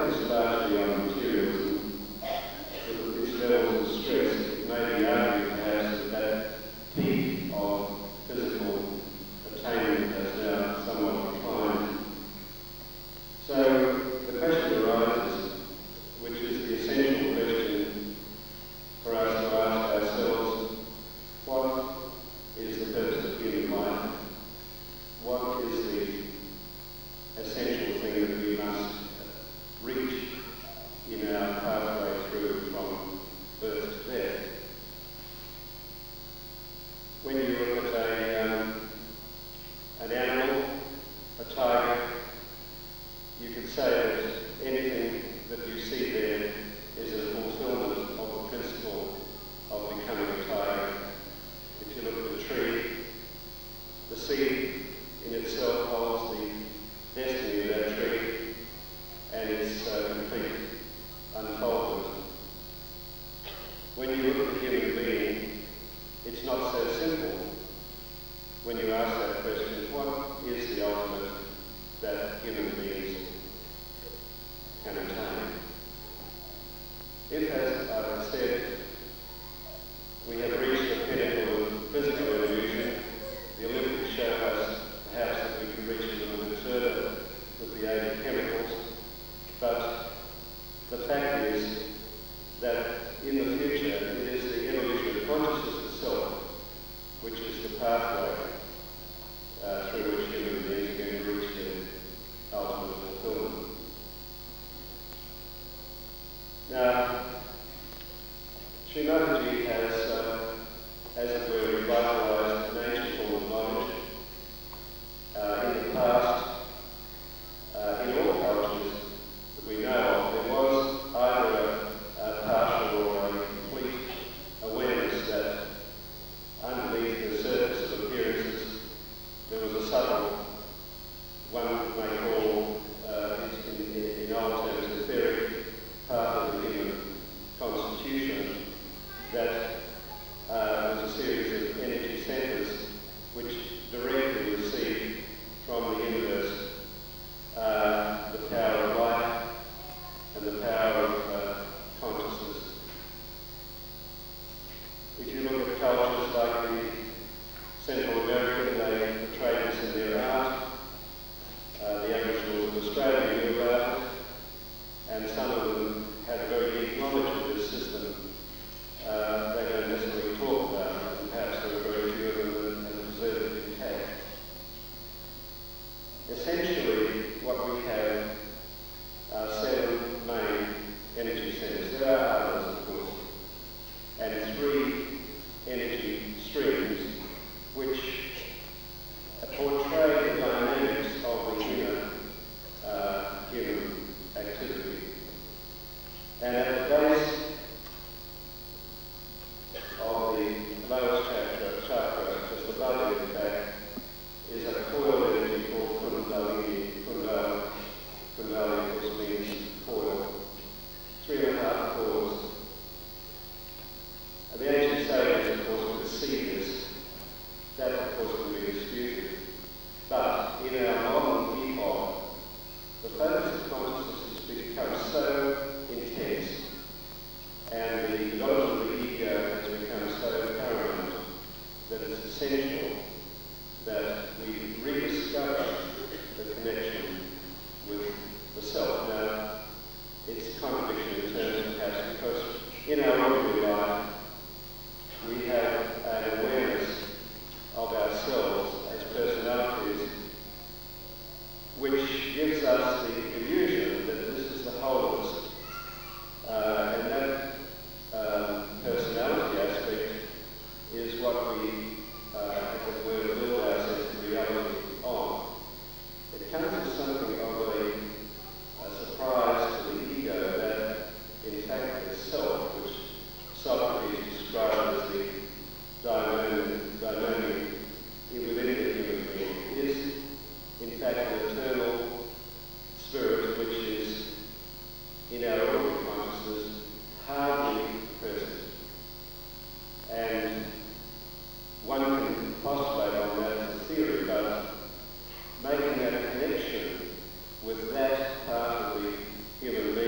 focus largely on materials and with its levels of stress, it may be argued perhaps that peak of physical attainment has now somewhat declined. So the question arises, which is the essential question for us to ask ourselves: what is the purpose of human life? What is the essential thing that we must reach in our pathway through from birth to death? When you look at an animal, a tiger, you could say that anything that you see there is a fulfillment of the principle of becoming a tiger. If you look at a tree, the seed in itself holds the destiny of that tree and its complete unfoldment. When you look at a human being, it's not so simple when you ask that question: what is the ultimate that human beings can attain? If, as I've said, we have reached the pinnacle of physical evolution, the Olympics show us perhaps that we can reach a little bit further with the aid of chemicals, but the fact is that in the future it is the evolution of consciousness itself which is the pathway through which human beings are going to reach their ultimate fulfillment. Now, Srimataji has, as it were, revitalised an ancient form of knowledge. In the past, in all cultures that we know of, there was either a partial or a complete awareness that underneath the surface of appearances there was a subtle, one may call in old terms, etheric part of the human constitution that was a series of energy centres which directly receive from the universe the power of life and the power of consciousness. If you look at cultures like the Central American, they portray this in their art. The Aboriginals of Australia knew about it, and some of them had a very deep knowledge of this system. They don't necessarily talk about it, and perhaps there are very few of them that preserve it intact. Essentially, what we have are 7 main energy centres. There are others, of course, and 3 energy streams which portray the dynamics of the inner human activity. And at the base of the lowest chakra, just above it in fact, is a coil energy called Kundalini. Kundalini, of course, means coil. 3.5 coils. And the ancient sages, of course, could see this. That, of course, can be disputed. But in our modern epoch, the focus of consciousness has become so intense, and the development of the ego has become so paramount that it's essential that we rediscover the connection with the self. Now, it's a contradiction in terms of perhaps because in our ordinary life we have an awareness of ourselves as personalities which gives us the illusion that this is the whole of us. And that personality aspect is what we, as it were, build our sense of reality on. It comes as something of a surprise to the ego that, in fact, the self, which Socrates described as the daimonium within the human being, is, in fact, an eternal spirit which is, in our ordinary consciousness, hardly present. And one can postulate on that as a theory, but making that connection with that part of the human being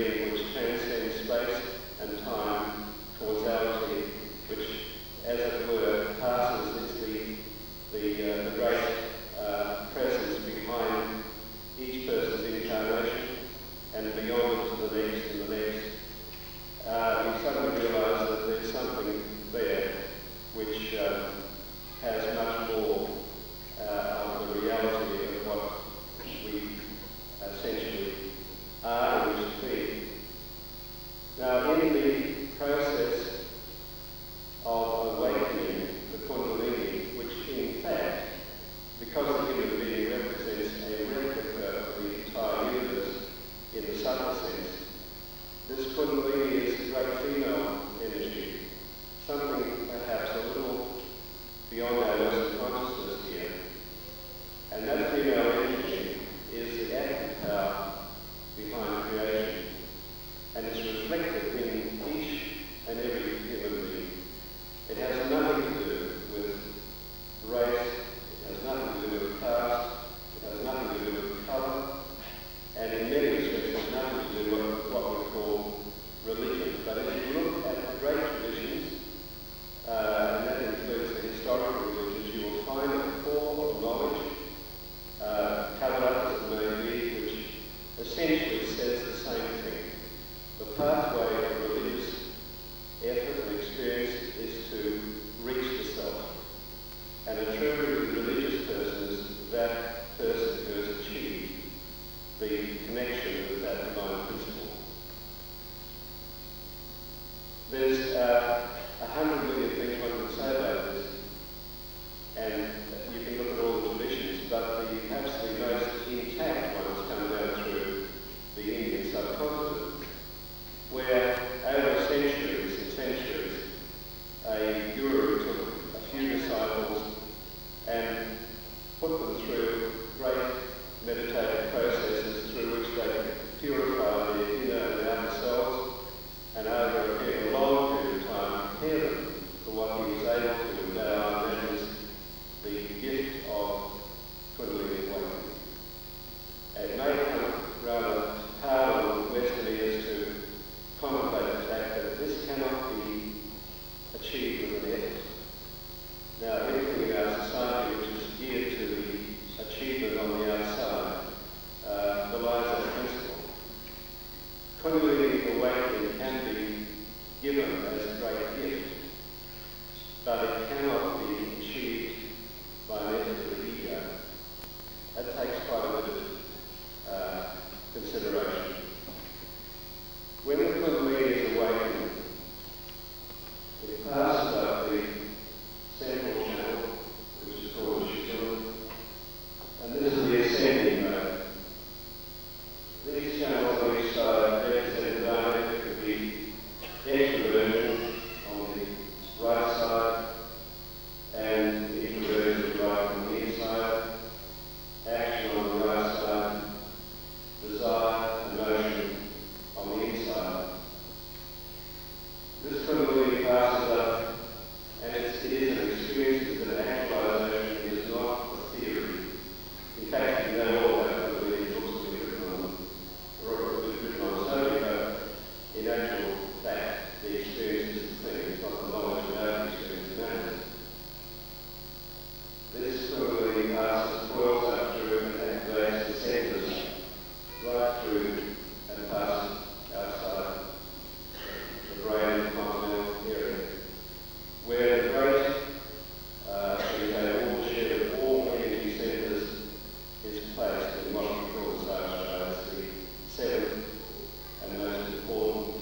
This Kundalini is a great female energy, something perhaps a little beyond our Western consciousness here. And that female energy is the active power behind creation. And it's reflected in each and every human being. It has nothing to do with race, it has nothing to do with caste, it has nothing to do with colour, and in many respects it has nothing to do with what we call religion. But if you look at the great traditions, and that includes the historical religions, you will find a core of knowledge, covered up as it may be, which essentially says the same thing. The pathway of religious effort and experience is to reach the self. And a truly religious person is that person who has achieved the connection with that divine principle. There's 100 million things one can say about this, and you can look at all the traditions, but perhaps the most intact ones come down through the Indian subcontinent, where over centuries and centuries, a guru took a few disciples and put them through great meditative processes through which they could purify their inner and outer selves, and over a long period of time prepare them for what he was able to endow, and that is the gift of Kundalini awakening. It may come rather hard on Western ears to contemplate the fact that this cannot be achieved with an effort. Now, everything in our society which is geared to the achievement on the outside belies that principle. Kundalini awakening can be given as a great gift, but it cannot be achieved by an effort of the ego. That takes quite a bit of consideration. When the Kundalini is awakened, it passes up the central channel, which is called Shishula, and this is the ascending mode. These channels on each side represent dynamic. It could be extroversion on the right side and introversion right on the inside, action on the right side, desire, emotion on the inside. This Kundalini passes up, and it is an experience, it's an actualization, it is not a theory. In fact, you know all about Kundalini books that have been written on so, but in actual fact, the experience is the thing, it's not the knowledge about the experience matters. This Kundalini passes, coils up through and activates the centers right through and passes outside the brain and continental area, where the great share of all energy centers is placed in what we call the Sahasrara as the seventh and most important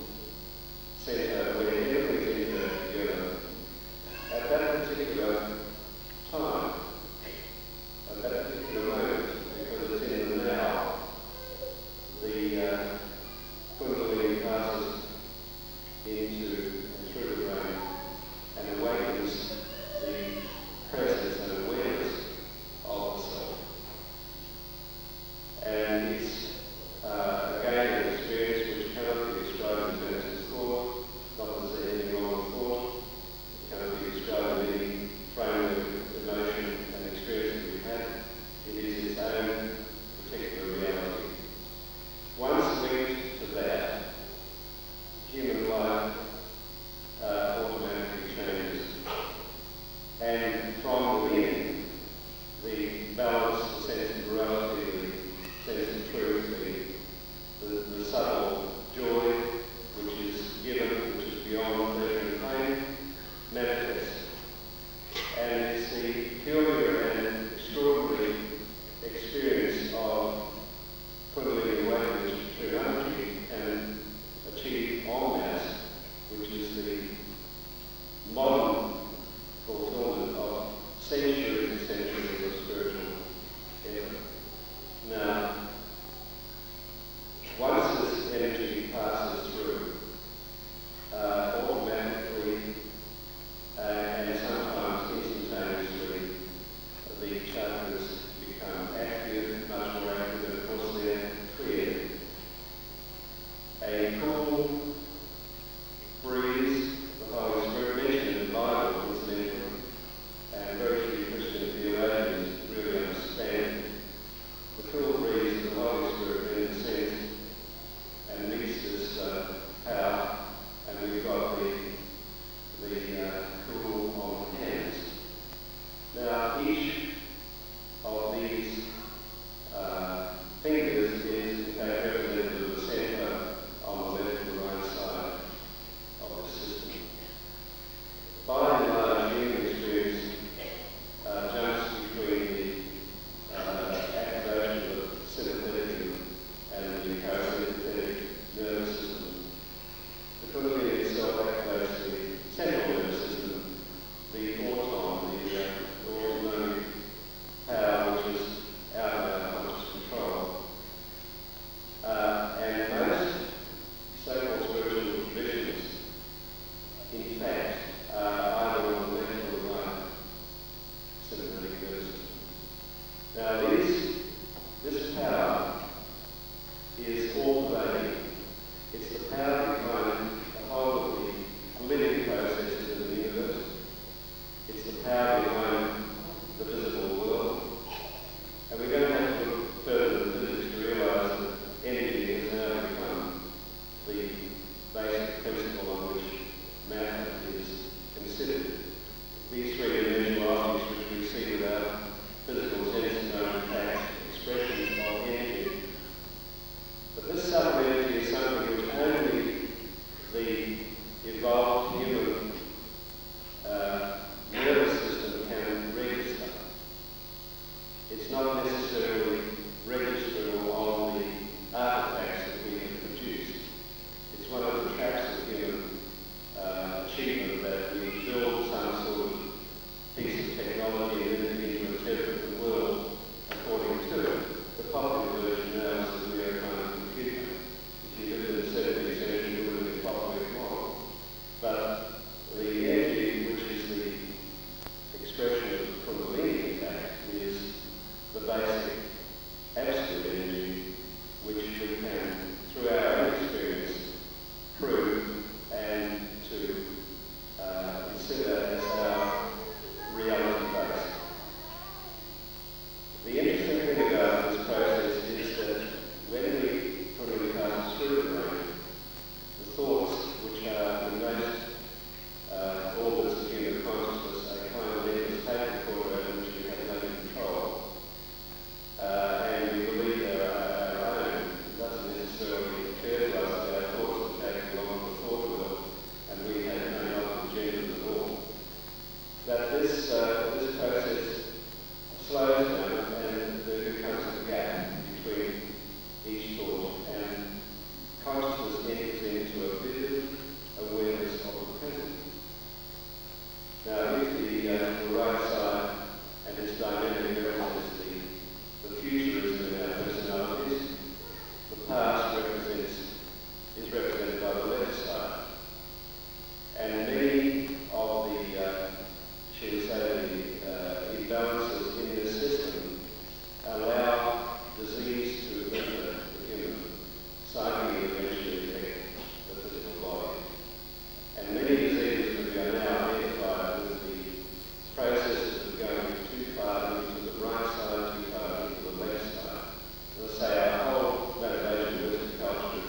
a cool breeze, the Holy Spirit mentioned in the Bible, incidentally, and very few Christian theologians really understand the cool breeze of the Holy Spirit then descends and meets this power, and we've got the cool on the hands. Now, each of these fingers is in fact represented with the centre on the left and right side of the system. By and large, human experience jumps between the activation of the sympathetic and the parasympathetic nervous system. The Kundalini itself activates the central nervous system, the orton, the autonomic power which is out of our conscious control. And most so-called spiritual traditions, in fact, are either on the left or the right sympathetic nervous system. Now, this power is all-pervading. It's the power behind the whole of the living processes of the universe. It's the power behind the visible world. And we don't have to look further than physics to realise that energy has now become the basic principle on which matter is considered. These three-dimensional objects which we see with our physical senses are in fact expressions of energy. But this subtle energy is something which only the evolved human nervous system can register. It's not necessarily registerable on the artifacts that we have produced. It's one of the traps of human achievement that we build some sort of piece of technology and then begin to interpret the world according to it. The popular version now is that we are a kind of computer. If you lived in the 17th century, you would have been popular model. But the energy, which is the expression of the Kundalini, in fact, is the basic absolute energy which we can, through our own experience, prove and to consider as our reality base. The interesting thing about this process is that when we Kundalini passes through the brain, the thoughts, which are the most orbits of human consciousness, a kind of endless tape recorder over which we have no control, and we believe they're our own. It doesn't necessarily occur to us that our thoughts are taken along the thought world, and we have no knowledge of agendas at all. That this process slows down, and there becomes a gap between each thought, and consciousness enters into a vivid awareness of the present. Now, if the right side and its dynamic represents the futurism in our personalities, the past is represented by the left side. And many of the, shall we say, the imbalances in this system allow disease to enter the human psyche and eventually affect the physical body. And many diseases that we are now identified with the processes of going too far into the right side, too far into the left side. And I say our whole motivation in Western culture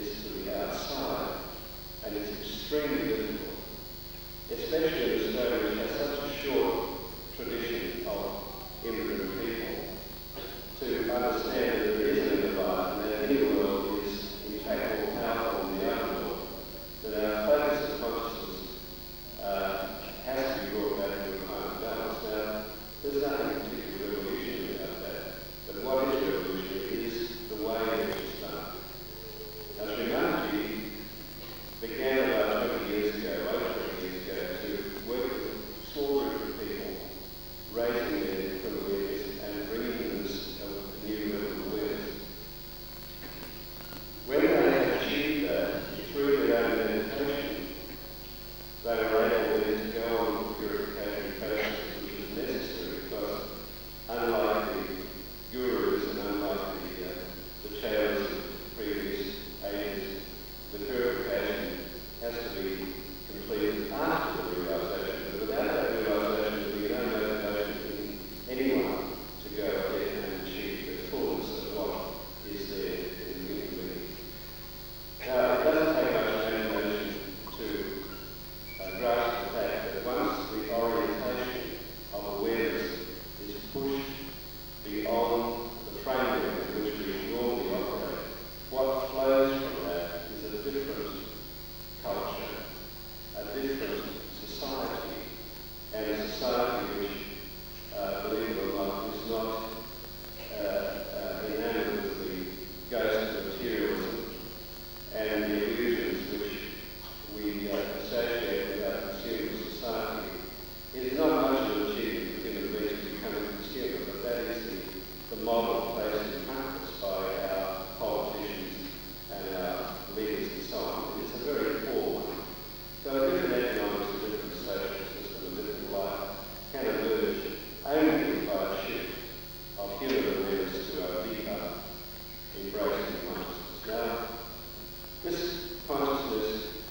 is to the outside, and it's extremely difficult, especially in Australia, which has such a short tradition of immigrant people, to understand that there is an inner life and that inner world is in fact more powerful than the outer world, that our focus of consciousness has to be brought back to a kind of balance. Now, there's nothing particularly revolutionary about that, but what is revolutionary is the way in which it's done. Now, Srimanji began about 20 years ago, over 20 years ago, to work with a small group of people, raising their Kundalinis and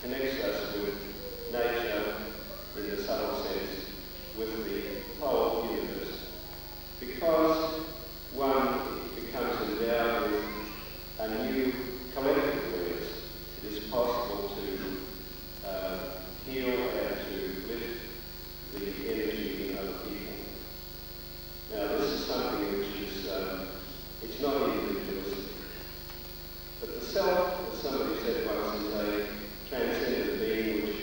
connects us with nature in the subtle sense, with the whole universe. Because one becomes endowed with a new collective awareness, it is possible to heal and to lift the energy in other people. Now this is something which is, it's not individualistic, but the self, as somebody said once, is a transcendent being which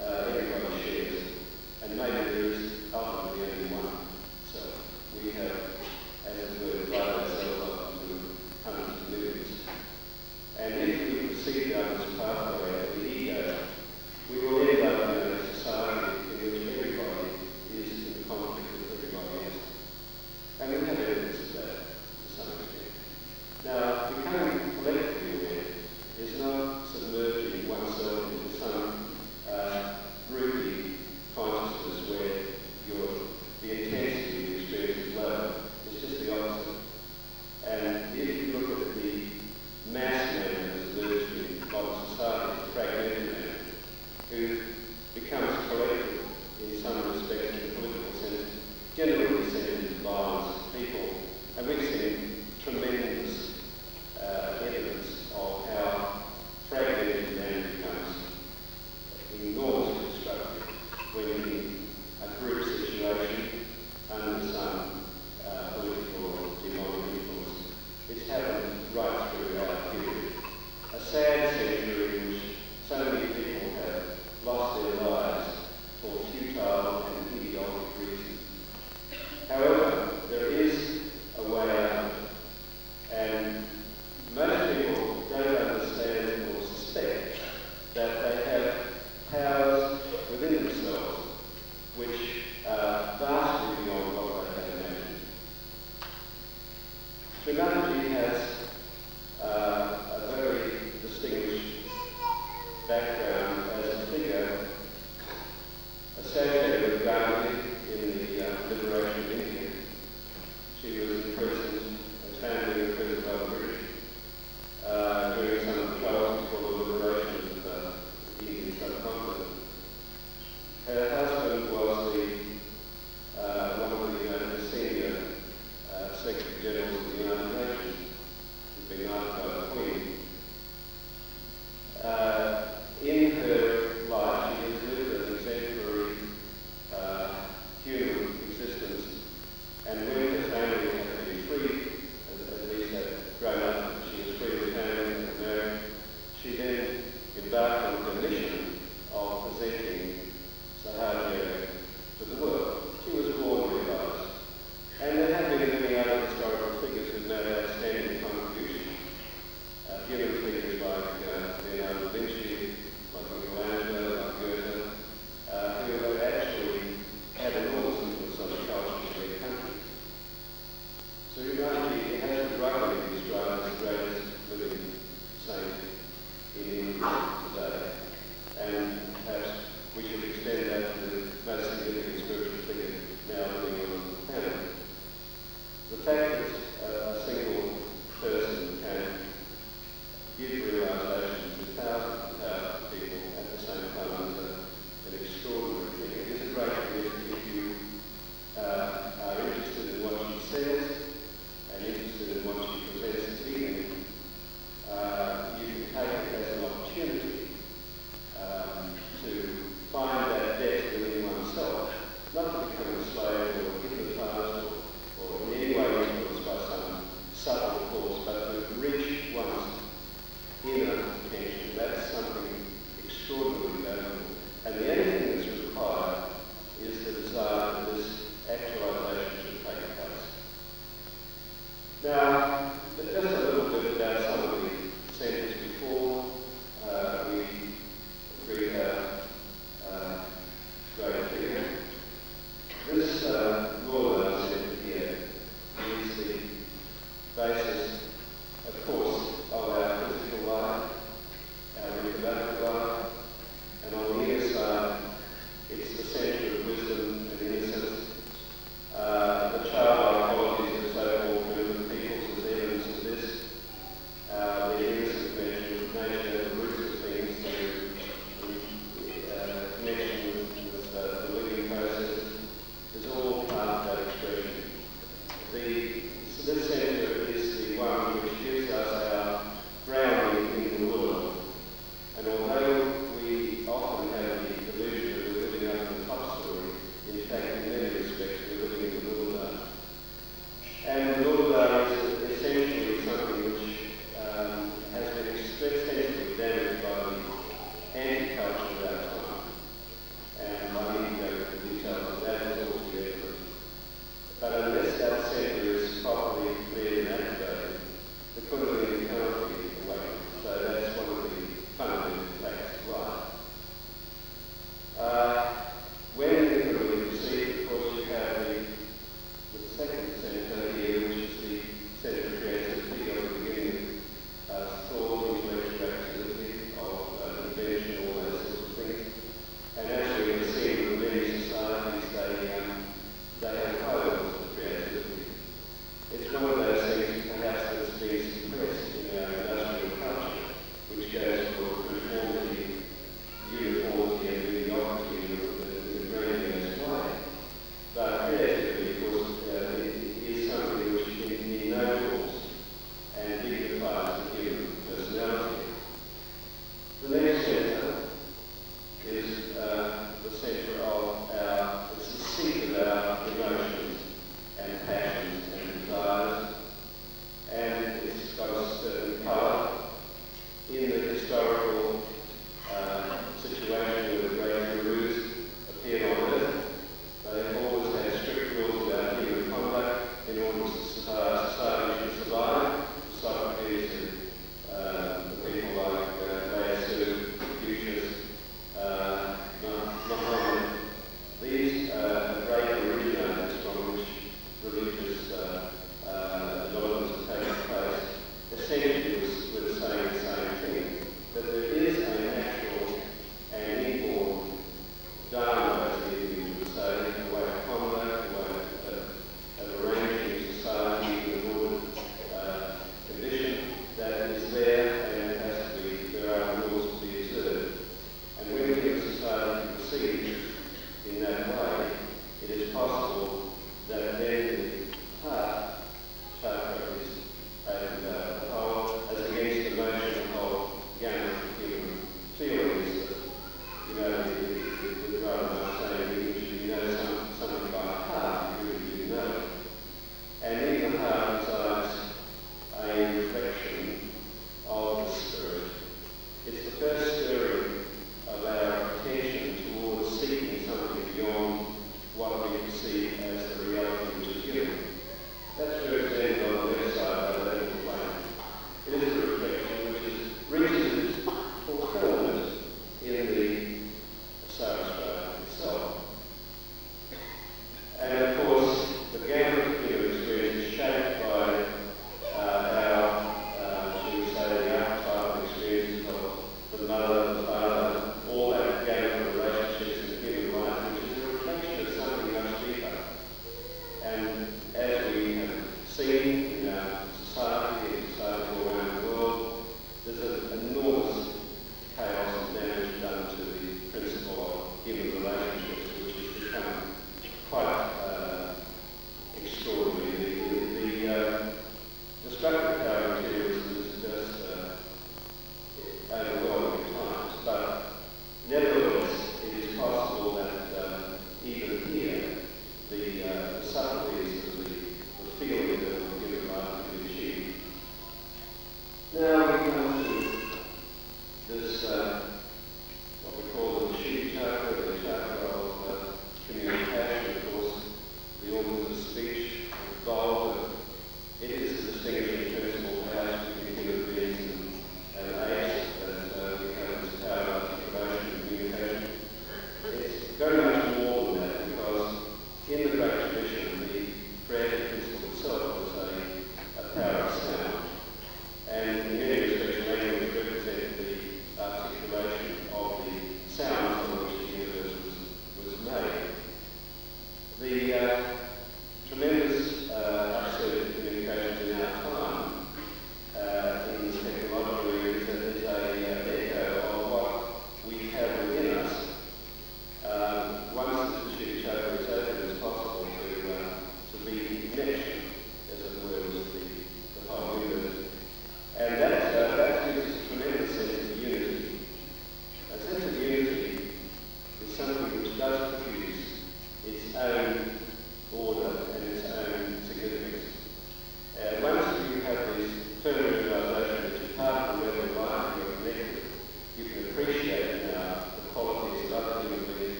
everybody shares, and maybe there is ultimately only one self. We have, as it were, divided ourselves up into hundreds of millions. And if we proceed down this pathway of the ego, we will end up in a society in which everybody is in conflict with everybody else. And we have evidence of that to some extent. Now, becoming collectively aware is not submerging oneself into some groupie consciousness where the intensity of the experience is low. It's just the opposite. And if you look at the mass man as emerged in modern society, the fragmented man, who becomes collective in some respects in the political sense, generally descended into violence, people, and we've seen tremendous evidence of how fragmented man becomes enormously destructive when in a group situation under some political or demonic influence. It's happened right through our period. A sad century in which so many people have lost their lives for futile and idiotic reasons. However, there is a way out of it, and most people don't understand or suspect that they have powers within themselves which are vastly beyond what they can imagine. Srinathji has a very distinguished background as a figure associated with Gandhi in the liberation of India. She was imprisoned, her family were imprisoned by the British during some of the trials before the liberation of the Indian subcontinent. Her husband was one of the senior Secretary Generals of the United Nations, who'd been asked by the Queen. In her life, she has lived an exemplary human existence, and when her family had been freed, at least had grown up, she was free of the family and married, she then embarked on the mission of presenting Sahaja to the world. She was born realised. And there have been many other historical figures who've made outstanding contributions. Human figures like Leonardo da Vinci, like Michelangelo, like Goethe, who have actually had enormous influence on the culture of their country. So Srinathji has been rightly described as the greatest living saint in India today. And perhaps we should extend that to the most significant spiritual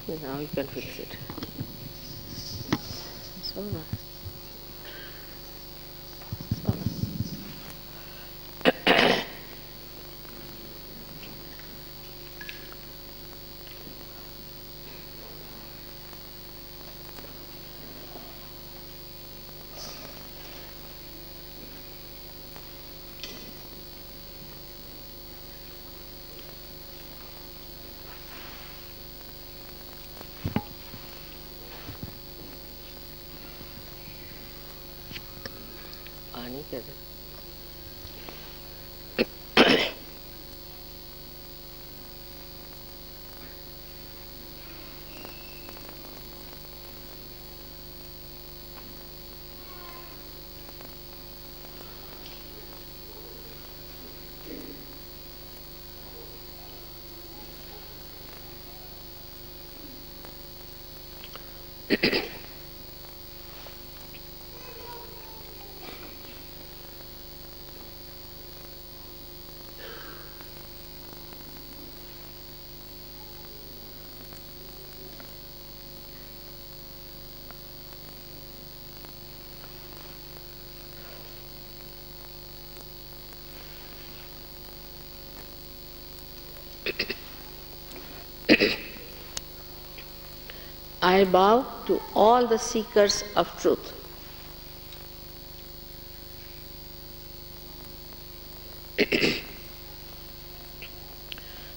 Now you can fix it. It's all right. It's all right. पानी के दे. I bow to all the seekers of truth.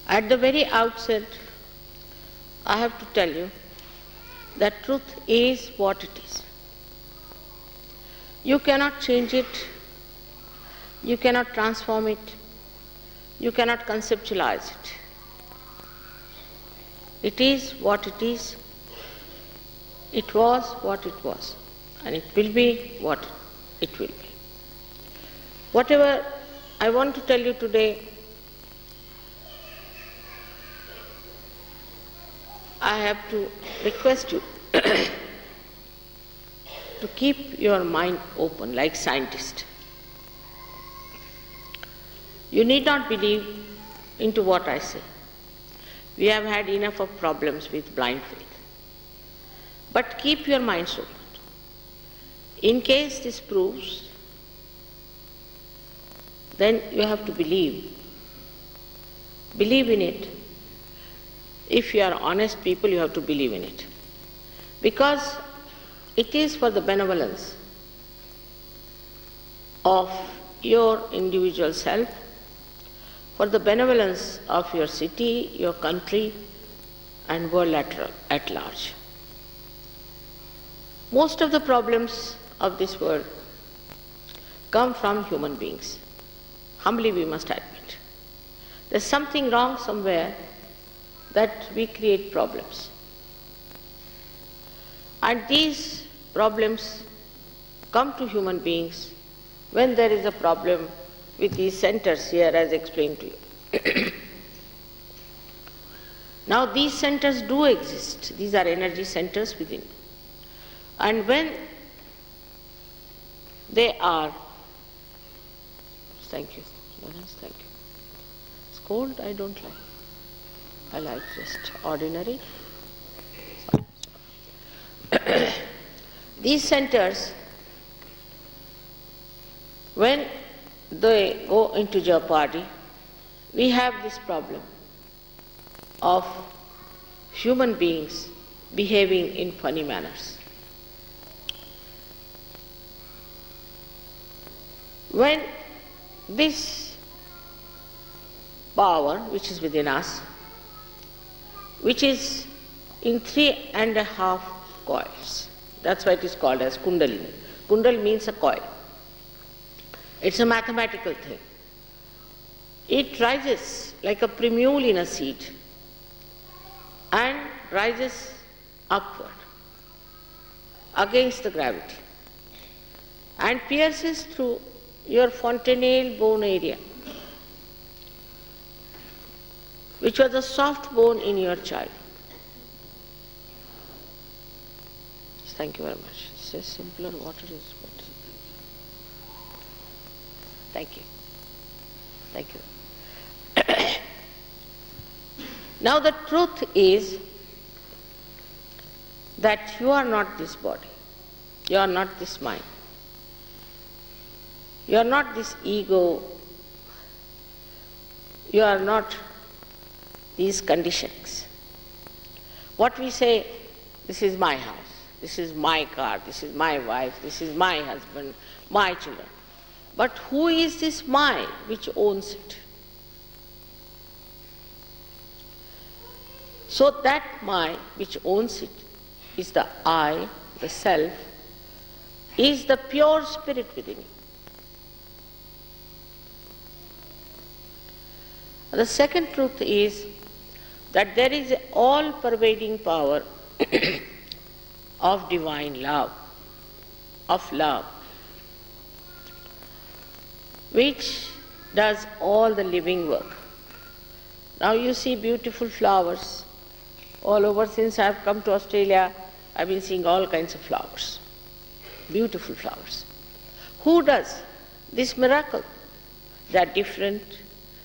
At the very outset, I have to tell you that truth is what it is. You cannot change it, you cannot transform it, you cannot conceptualize it. It is what it is. It was what it was, and it will be what it will be. Whatever I want to tell you today, I have to request you to keep your mind open like scientists. You need not believe into what I say. We have had enough of problems with blind faith. But keep your minds open. In case this proves, then you have to believe. Believe in it. If you are honest people, you have to believe in it. Because it is for the benevolence of your individual self, for the benevolence of your city, your country, and world at large. Most of the problems of this world come from human beings. Humbly we must admit. There's something wrong somewhere that we create problems. And these problems come to human beings when there is a problem with these centers here, as explained to you. Now these centers do exist. These are energy centers within. And when they are, thank you, thank you. It's cold, I don't like. I like just ordinary. These centers, when they go into jeopardy, we have this problem of human beings behaving in funny manners. When this power, which is within us, which is in 3.5 coils, that's why it is called as Kundalini. Kundal means a coil. It's a mathematical thing. It rises like a primule in a seed and rises upward against the gravity and pierces through your fontanelle bone area, which was the soft bone in your child. Thank you very much. It says simpler water is better. Thank you. Thank you. Now the truth is that you are not this body, you are not this mind, you are not this ego, you are not these conditionings. What we say, this is my house, this is my car, this is my wife, this is my husband, my children. But who is this my which owns it? So that my which owns it is the I, the self, is the pure spirit within you. The second truth is that there is an all-pervading power of divine love, which does all the living work. Now you see beautiful flowers all over. Since I have come to Australia, I have been seeing all kinds of flowers, beautiful flowers. Who does this miracle? They are different,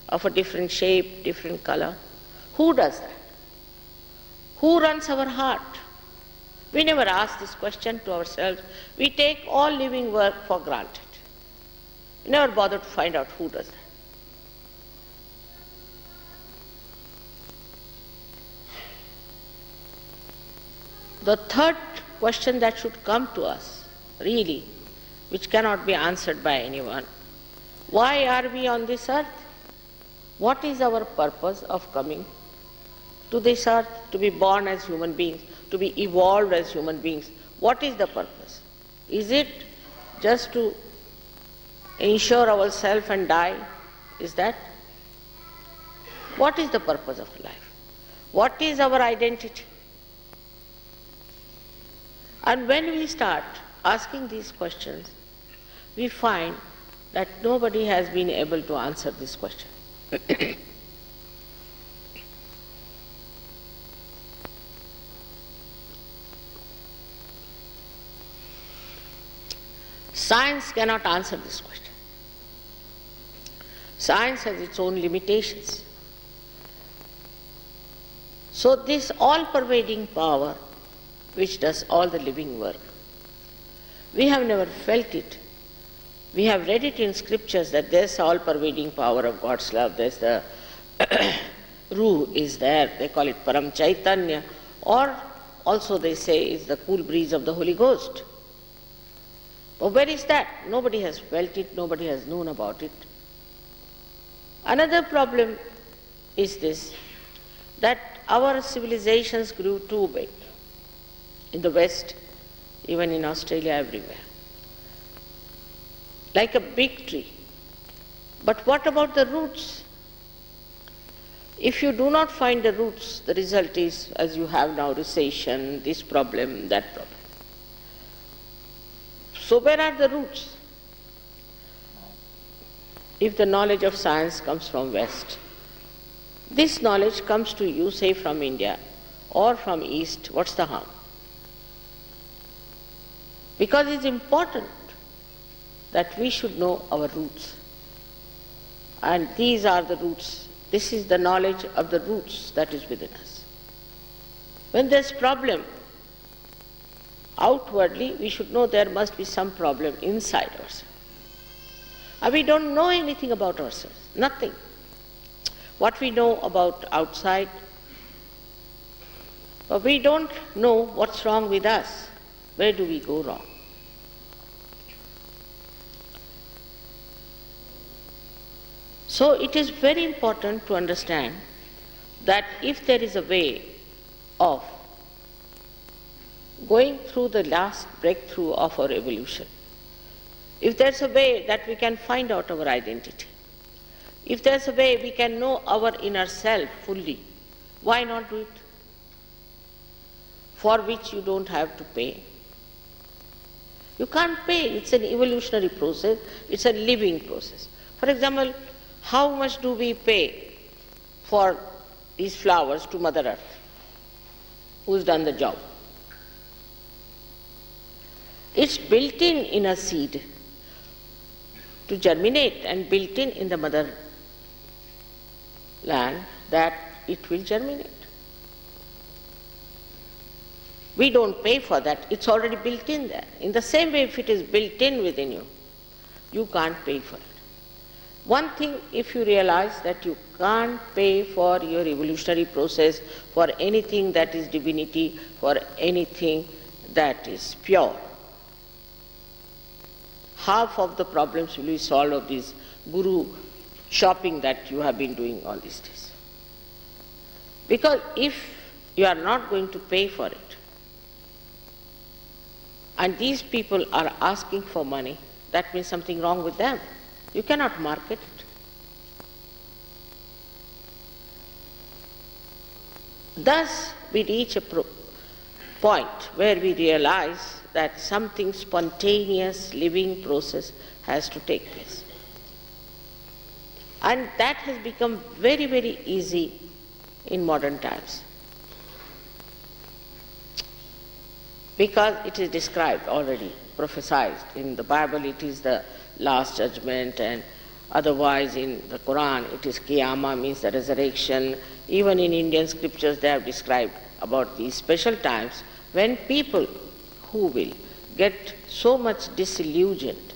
of a different shape, different color. Who does that? Who runs our heart? We never ask this question to ourselves. We take all living work for granted. We never bother to find out who does that. The third question that should come to us, really, which cannot be answered by anyone, why are we on this earth? What is our purpose of coming to this earth, to be born as human beings, to be evolved as human beings? What is the purpose? Is it just to ensure ourselves and die? Is that? What is the purpose of life? What is our identity? And when we start asking these questions, we find that nobody has been able to answer this question. Science cannot answer this question. Science has its own limitations. So this all-pervading power, which does all the living work, we have never felt it. We have read it in scriptures that there's all-pervading power of God's love. There's the Ruh is there. They call it Param Chaitanya. Or also they say it's the cool breeze of the Holy Ghost. But where is that? Nobody has felt it. Nobody has known about it. Another problem is this, that our civilizations grew too big. In the West, even in Australia, everywhere. Like a big tree. But what about the roots? If you do not find the roots, the result is, as you have now, recession, this problem, that problem. So where are the roots? If the knowledge of science comes from West, this knowledge comes to you, say from India or from East, what's the harm? Because it's important that we should know our roots. And these are the roots. This is the knowledge of the roots that is within us. When there's problem, outwardly we should know there must be some problem inside ourselves. And we don't know anything about ourselves, nothing. What we know about outside, but we don't know what's wrong with us. Where do we go wrong? So it is very important to understand that if there is a way of going through the last breakthrough of our evolution, if there's a way that we can find out our identity, if there's a way we can know our inner self fully, why not do it? For which you don't have to pay. You can't pay. It's an evolutionary process. It's a living process. For example, how much do we pay for these flowers to Mother Earth? Who's done the job? It's built in a seed to germinate, and built in the mother land that it will germinate. We don't pay for that, it's already built in there. In the same way, if it is built in within you, you can't pay for it. One thing, if you realize that you can't pay for your evolutionary process, for anything that is divinity, for anything that is pure, half of the problems will be solved of this guru shopping that you have been doing all these days. Because if you are not going to pay for it, and these people are asking for money, that means something wrong with them. You cannot market it. Thus, we reach a point where we realize that something spontaneous, living process has to take place. And that has become very, very easy in modern times. Because it is described already, prophesied. In the Bible it is the last judgment, and otherwise in the Quran it is Qiyamah, means the resurrection. Even in Indian scriptures they have described about these special times when people who will get so much disillusioned.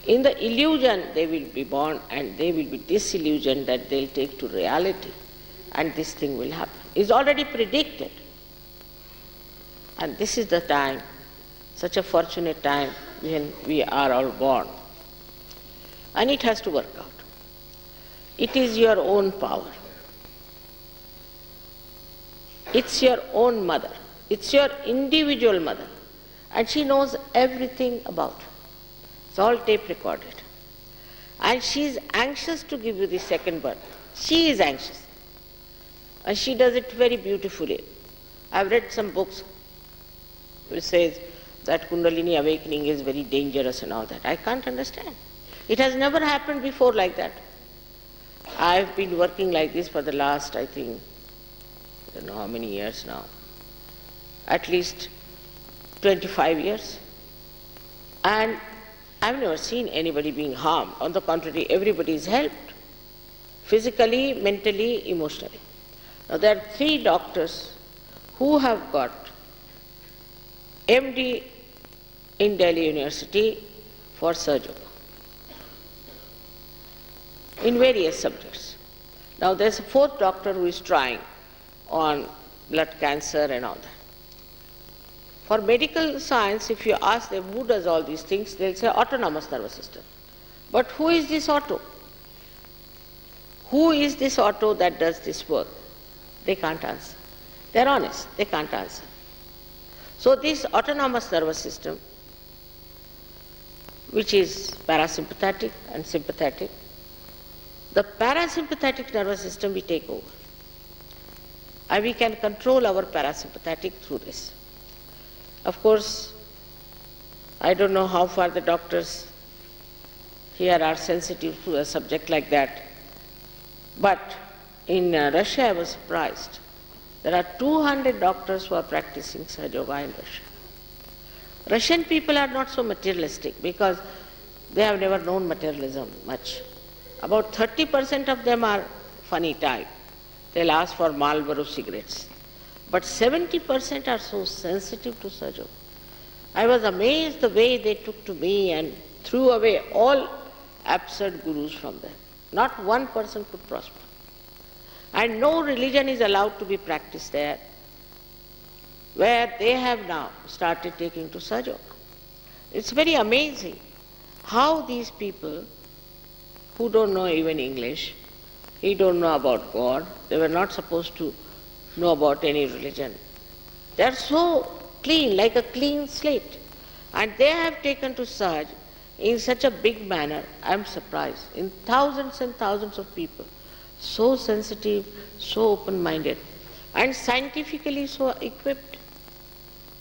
In the illusion they will be born, and they will be disillusioned that they will take to reality, and this thing will happen. It's already predicted. And this is the time, such a fortunate time, when we are all born. And it has to work out. It is your own power. It's your own mother. It's your individual mother. And she knows everything about you. It's all tape recorded. And she is anxious to give you the second birth. She is anxious. And she does it very beautifully. I've read some books which says that Kundalini awakening is very dangerous and all that. I can't understand. It has never happened before like that. I've been working like this for the last, I think, I don't know how many years now. At least 25 years. And I've never seen anybody being harmed. On the contrary, everybody is helped. Physically, mentally, emotionally. Now there are 3 doctors who have got MD in Delhi University for surgery in various subjects. Now there's a 4th doctor who is trying on blood cancer and all that. For medical science, if you ask them who does all these things, they'll say autonomous nervous system. But who is this auto? Who is this auto that does this work? They can't answer. They're honest, they can't answer. So this autonomous nervous system, which is parasympathetic and sympathetic, the parasympathetic nervous system we take over. And we can control our parasympathetic through this. Of course, I don't know how far the doctors here are sensitive to a subject like that, but in Russia I was surprised. There are 200 doctors who are practicing Sahaja Yoga in Russia. Russian people are not so materialistic because they have never known materialism much. About 30% of them are funny type. They'll ask for Marlboro cigarettes. But 70% are so sensitive to Sahaja Yoga. I was amazed the way they took to me and threw away all absurd gurus from them. Not one person could prosper. And no religion is allowed to be practiced there, where they have now started taking to Sahaja Yoga. It's very amazing how these people who don't know even English, he don't know about God, they were not supposed to know about any religion. They are so clean, like a clean slate. And they have taken to Sahaj in such a big manner, I am surprised, in thousands and thousands of people. So sensitive, so open-minded, and scientifically so equipped.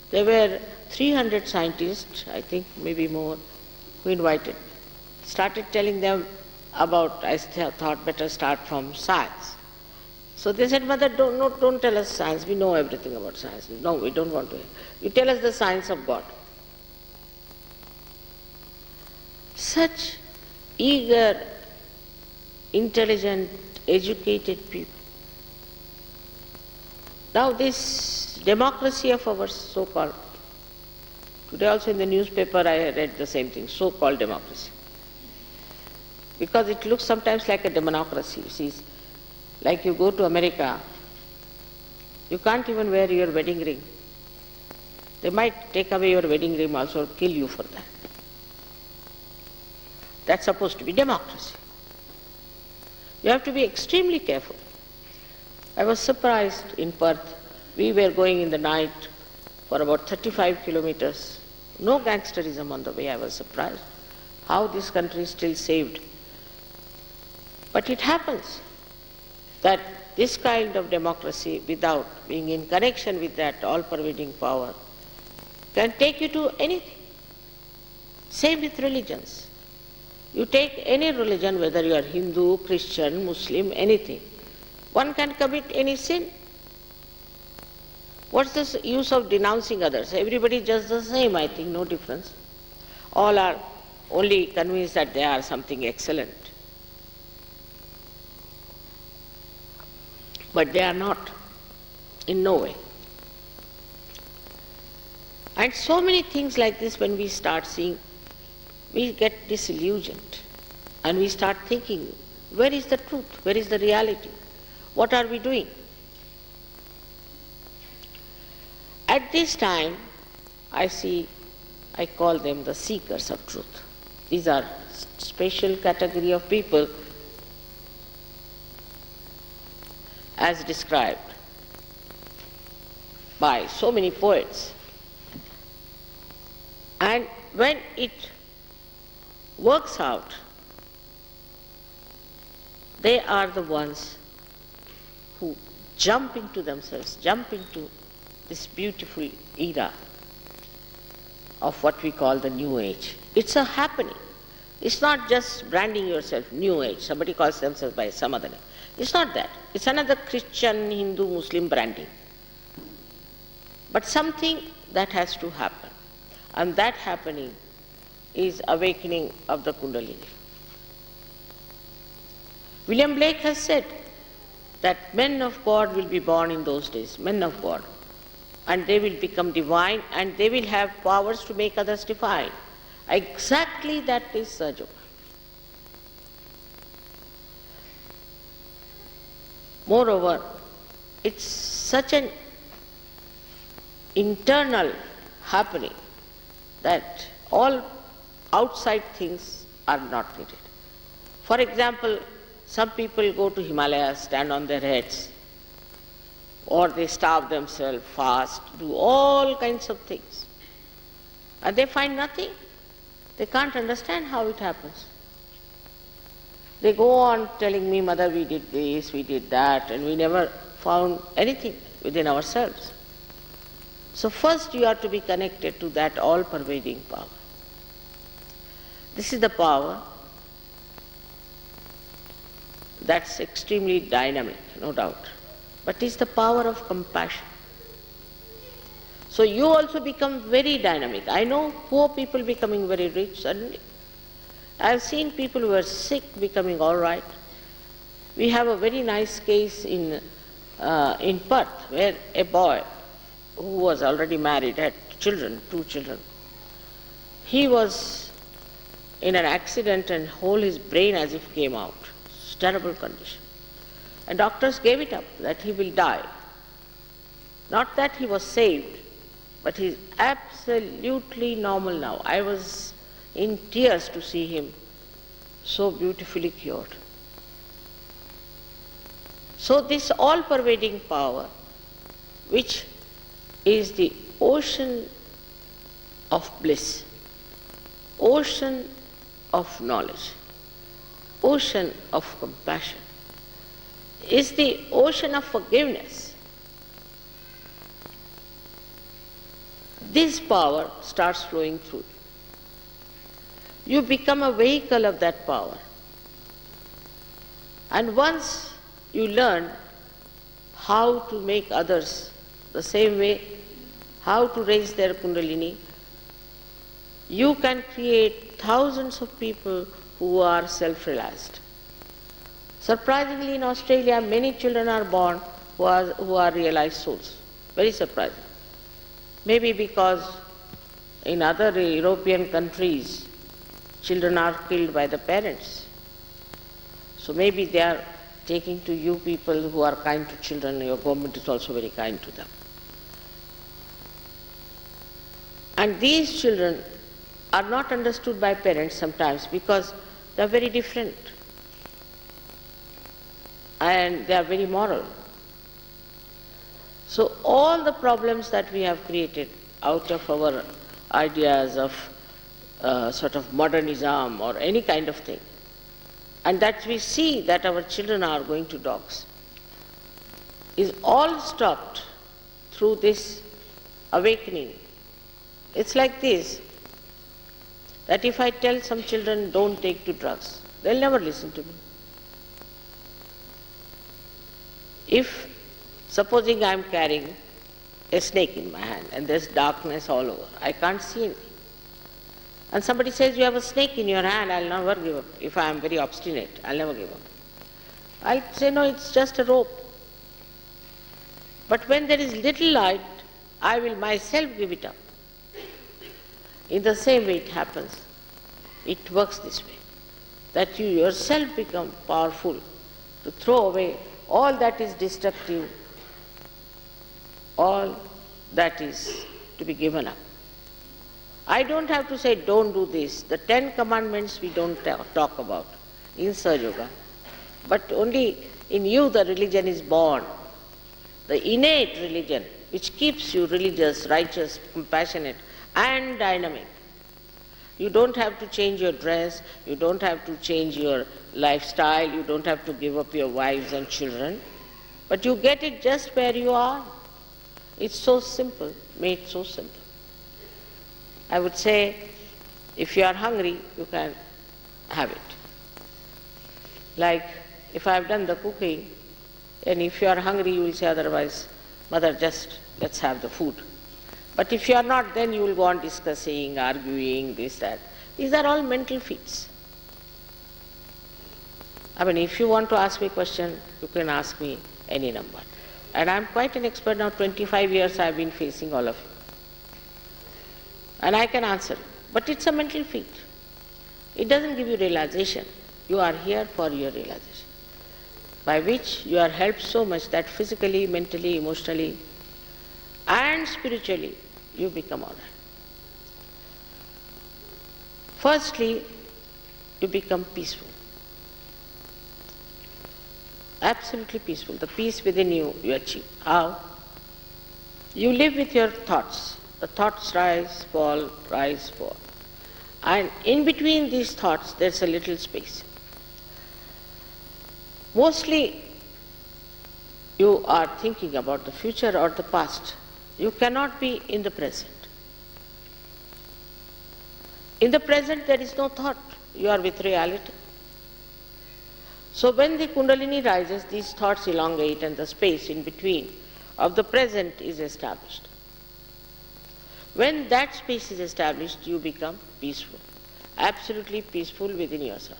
There were 300 scientists, I think maybe more, who invited. Started telling them about, I thought better start from science. So they said, Mother, don't tell us science, we know everything about science. No, we don't want to. You tell us the science of God. Such eager, intelligent, educated people. Now this democracy of ours, so-called, today also in the newspaper I read the same thing, so-called democracy. Because it looks sometimes like a democracy. You see, like you go to America, you can't even wear your wedding ring. They might take away your wedding ring also or kill you for that. That's supposed to be democracy. You have to be extremely careful. I was surprised in Perth. We were going in the night for about 35 kilometers. No gangsterism on the way. I was surprised how this country is still saved. But it happens that this kind of democracy, without being in connection with that all-pervading power, can take you to anything. Same with religions. You take any religion, whether you are Hindu, Christian, Muslim, anything, one can commit any sin. What's the use of denouncing others? Everybody just the same, I think, no difference. All are only convinced that they are something excellent. But they are not, in no way. And so many things like this, when we start seeing, we get disillusioned and we start thinking, where is the truth? Where is the reality? What are we doing? At this time, I call them the seekers of truth. These are special category of people as described by so many poets. And when it works out, they are the ones who jump into themselves, jump into this beautiful era of what we call the New Age. It's a happening. It's not just branding yourself New Age. Somebody calls themselves by some other name. It's not that. It's another Christian, Hindu, Muslim branding. But something that has to happen. And that happening is awakening of the Kundalini. William Blake has said that men of God will be born in those days, men of God, and they will become divine and they will have powers to make others divine. Exactly that is Sahaja. Moreover, it's such an internal happening that all outside things are not needed. For example, some people go to Himalayas, stand on their heads, or they starve themselves, fast, do all kinds of things. And they find nothing. They can't understand how it happens. They go on telling me, Mother, we did this, we did that, and we never found anything within ourselves. So first you have to be connected to that all-pervading power. This is the power that's extremely dynamic, no doubt, but it's the power of compassion. So you also become very dynamic. I know poor people becoming very rich suddenly. I've seen people who are sick becoming all right. We have a very nice case in Perth where a boy who was already married, had children, 2 children. He was in an accident and whole his brain as if came out. It's a terrible condition. And doctors gave it up that he will die. Not that he was saved, but he is absolutely normal now. I was in tears to see him so beautifully cured. So this all-pervading power, which is the ocean of bliss, ocean of knowledge, ocean of compassion, is the ocean of forgiveness. This power starts flowing through you. You become a vehicle of that power. And once you learn how to make others the same way, how to raise their Kundalini, you can create thousands of people who are self-realized. Surprisingly, in Australia, many children are born who are realized souls. Very surprising. Maybe because in other European countries, children are killed by the parents. So maybe they are taking to you people who are kind to children, your government is also very kind to them. And these children are not understood by parents sometimes because they are very different and they are very moral. So all the problems that we have created out of our ideas of sort of modernism or any kind of thing, and that we see that our children are going to dogs, is all stopped through this awakening. It's like this, that if I tell some children don't take to drugs, they'll never listen to me. If, supposing I'm carrying a snake in my hand and there's darkness all over, I can't see anything, and somebody says, you have a snake in your hand, I'll never give up. If I am very obstinate, I'll never give up. I'll say, no, it's just a rope. But when there is little light, I will myself give it up. In the same way it happens. It works this way, that you yourself become powerful to throw away all that is destructive, all that is to be given up. I don't have to say, don't do this. The 10 commandments we don't talk about in Sahaja Yoga. But only in you the religion is born. The innate religion, which keeps you religious, righteous, compassionate, and dynamic. You don't have to change your dress, you don't have to change your lifestyle, you don't have to give up your wives and children, but you get it just where you are. It's so simple, made so simple. I would say, if you are hungry, you can have it. Like, if I have done the cooking, and if you are hungry, you will say otherwise, mother, just let's have the food. But if you are not, then you will go on discussing, arguing, this, that. These are all mental feats. I mean, if you want to ask me a question, you can ask me any number. And I'm quite an expert now, 25 years I've been facing all of you. And I can answer. But it's a mental feat. It doesn't give you realization. You are here for your realization, by which you are helped so much that physically, mentally, emotionally, and spiritually, you become all right. Firstly, you become peaceful. Absolutely peaceful. The peace within you, you achieve. How? You live with your thoughts. The thoughts rise, fall, rise, fall. And in between these thoughts, there's a little space. Mostly, you are thinking about the future or the past. You cannot be in the present. In the present, there is no thought. You are with reality. So when the Kundalini rises, these thoughts elongate and the space in between of the present is established. When that space is established, you become peaceful, absolutely peaceful within yourself.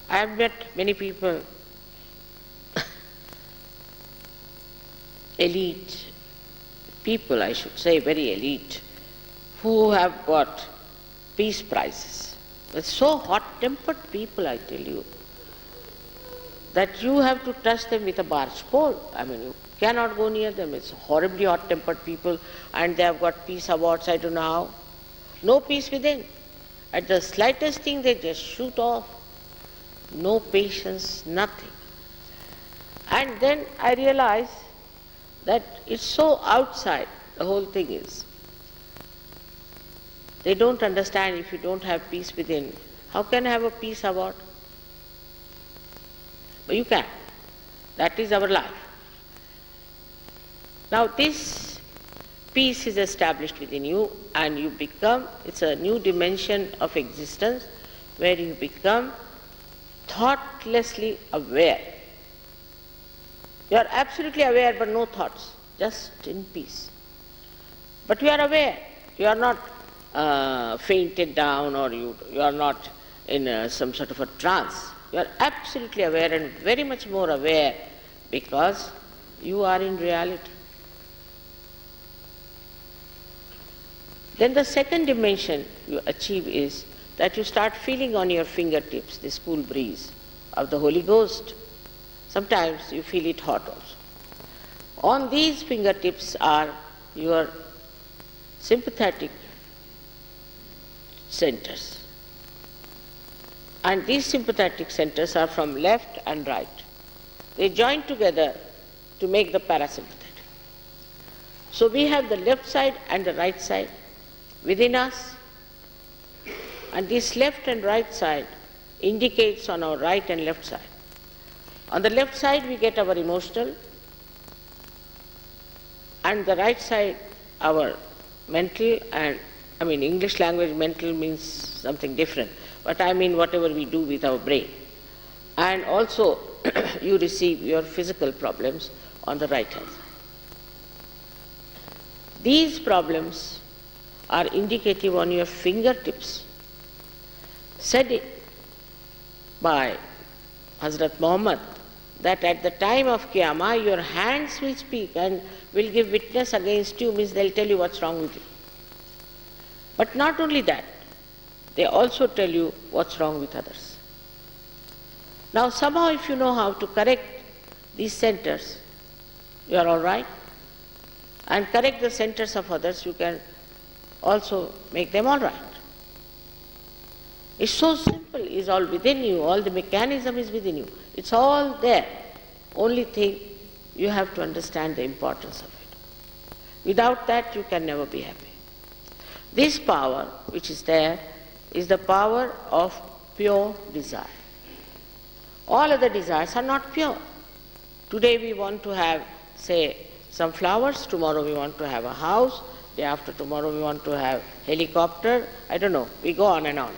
I have met many people, elite people, I should say, very elite, who have got peace prizes. They're so hot-tempered people, I tell you, that you have to touch them with a barge pole. I mean, you cannot go near them. It's horribly hot-tempered people, and they have got peace awards, I don't know how. No peace within. At the slightest thing, they just shoot off. No patience, nothing. And then I realize that it's so outside, the whole thing is. They don't understand if you don't have peace within. How can I have a peace award? But you can. That is our life. Now this peace is established within you and you become, it's a new dimension of existence where you become thoughtlessly aware. You are absolutely aware but no thoughts, just in peace. But you are aware, you are not fainted down or you are not in some sort of a trance. You are absolutely aware and very much more aware because you are in reality. Then the second dimension you achieve is that you start feeling on your fingertips this cool breeze of the Holy Ghost. Sometimes you feel it hot also. On these fingertips are your sympathetic centers. And these sympathetic centers are from left and right. They join together to make the parasympathetic. So we have the left side and the right side within us, and this left and right side indicates on our right and left side. On the left side we get our emotional, and the right side our mental, and English language mental means something different, but I mean whatever we do with our brain. And also you receive your physical problems on the right hand side. These problems are indicative on your fingertips, said by Hazrat Muhammad, that at the time of Qiyamah your hands will speak and will give witness against you, means they'll tell you what's wrong with you. But not only that, they also tell you what's wrong with others. Now somehow if you know how to correct these centers, you are all right, and correct the centers of others, you can also make them all right. It's so simple, it's all within you, all the mechanism is within you. It's all there. Only thing, you have to understand the importance of it. Without that, you can never be happy. This power, which is there, is the power of pure desire. All other desires are not pure. Today we want to have, say, some flowers, tomorrow we want to have a house, day after tomorrow we want to have helicopter, I don't know, we go on and on.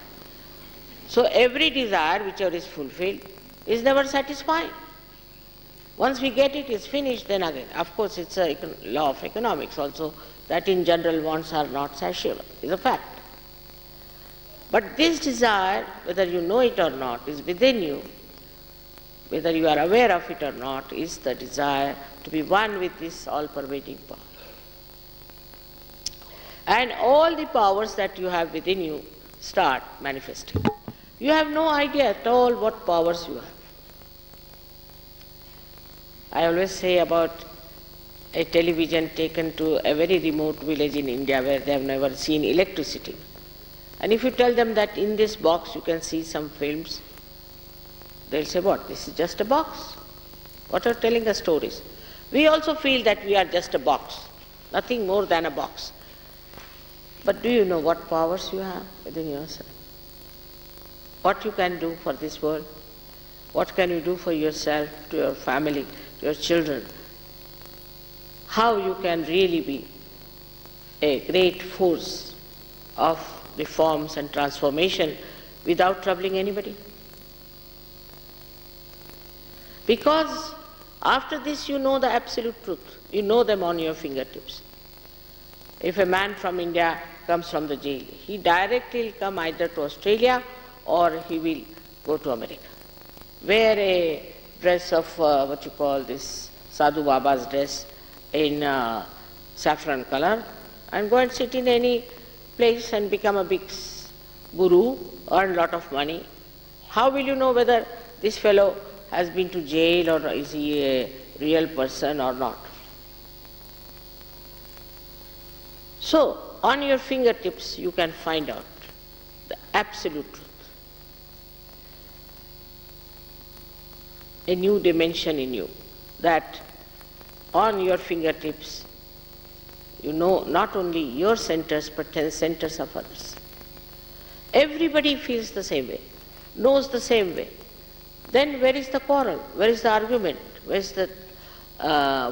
So every desire, whichever is fulfilled, is never satisfying. Once we get it, it's finished, then again. Of course, it's a law of economics also, that in general wants are not satiable, is a fact. But this desire, whether you know it or not, is within you, whether you are aware of it or not, is the desire to be one with this all-pervading power. And all the powers that you have within you start manifesting. You have no idea at all what powers you have. I always say about a television taken to a very remote village in India where they have never seen electricity. And if you tell them that in this box you can see some films, they'll say, what, this is just a box? What are telling us stories? We also feel that we are just a box, nothing more than a box. But do you know what powers you have within yourself? What you can do for this world? What can you do for yourself, to your family, to your children? How you can really be a great force of reforms and transformation without troubling anybody? Because after this you know the absolute truth. You know them on your fingertips. If a man from India comes from the jail, he directly will come either to Australia or he will go to America. Wear a dress of Sadhu Baba's dress in saffron color and go and sit in any place and become a big guru, earn a lot of money. How will you know whether this fellow has been to jail or is he a real person or not? So, on your fingertips you can find out the absolute truth. A new dimension in you, that on your fingertips you know not only your centers but the centers of others. Everybody feels the same way, knows the same way. Then where is the quarrel? Where is the argument? Where is the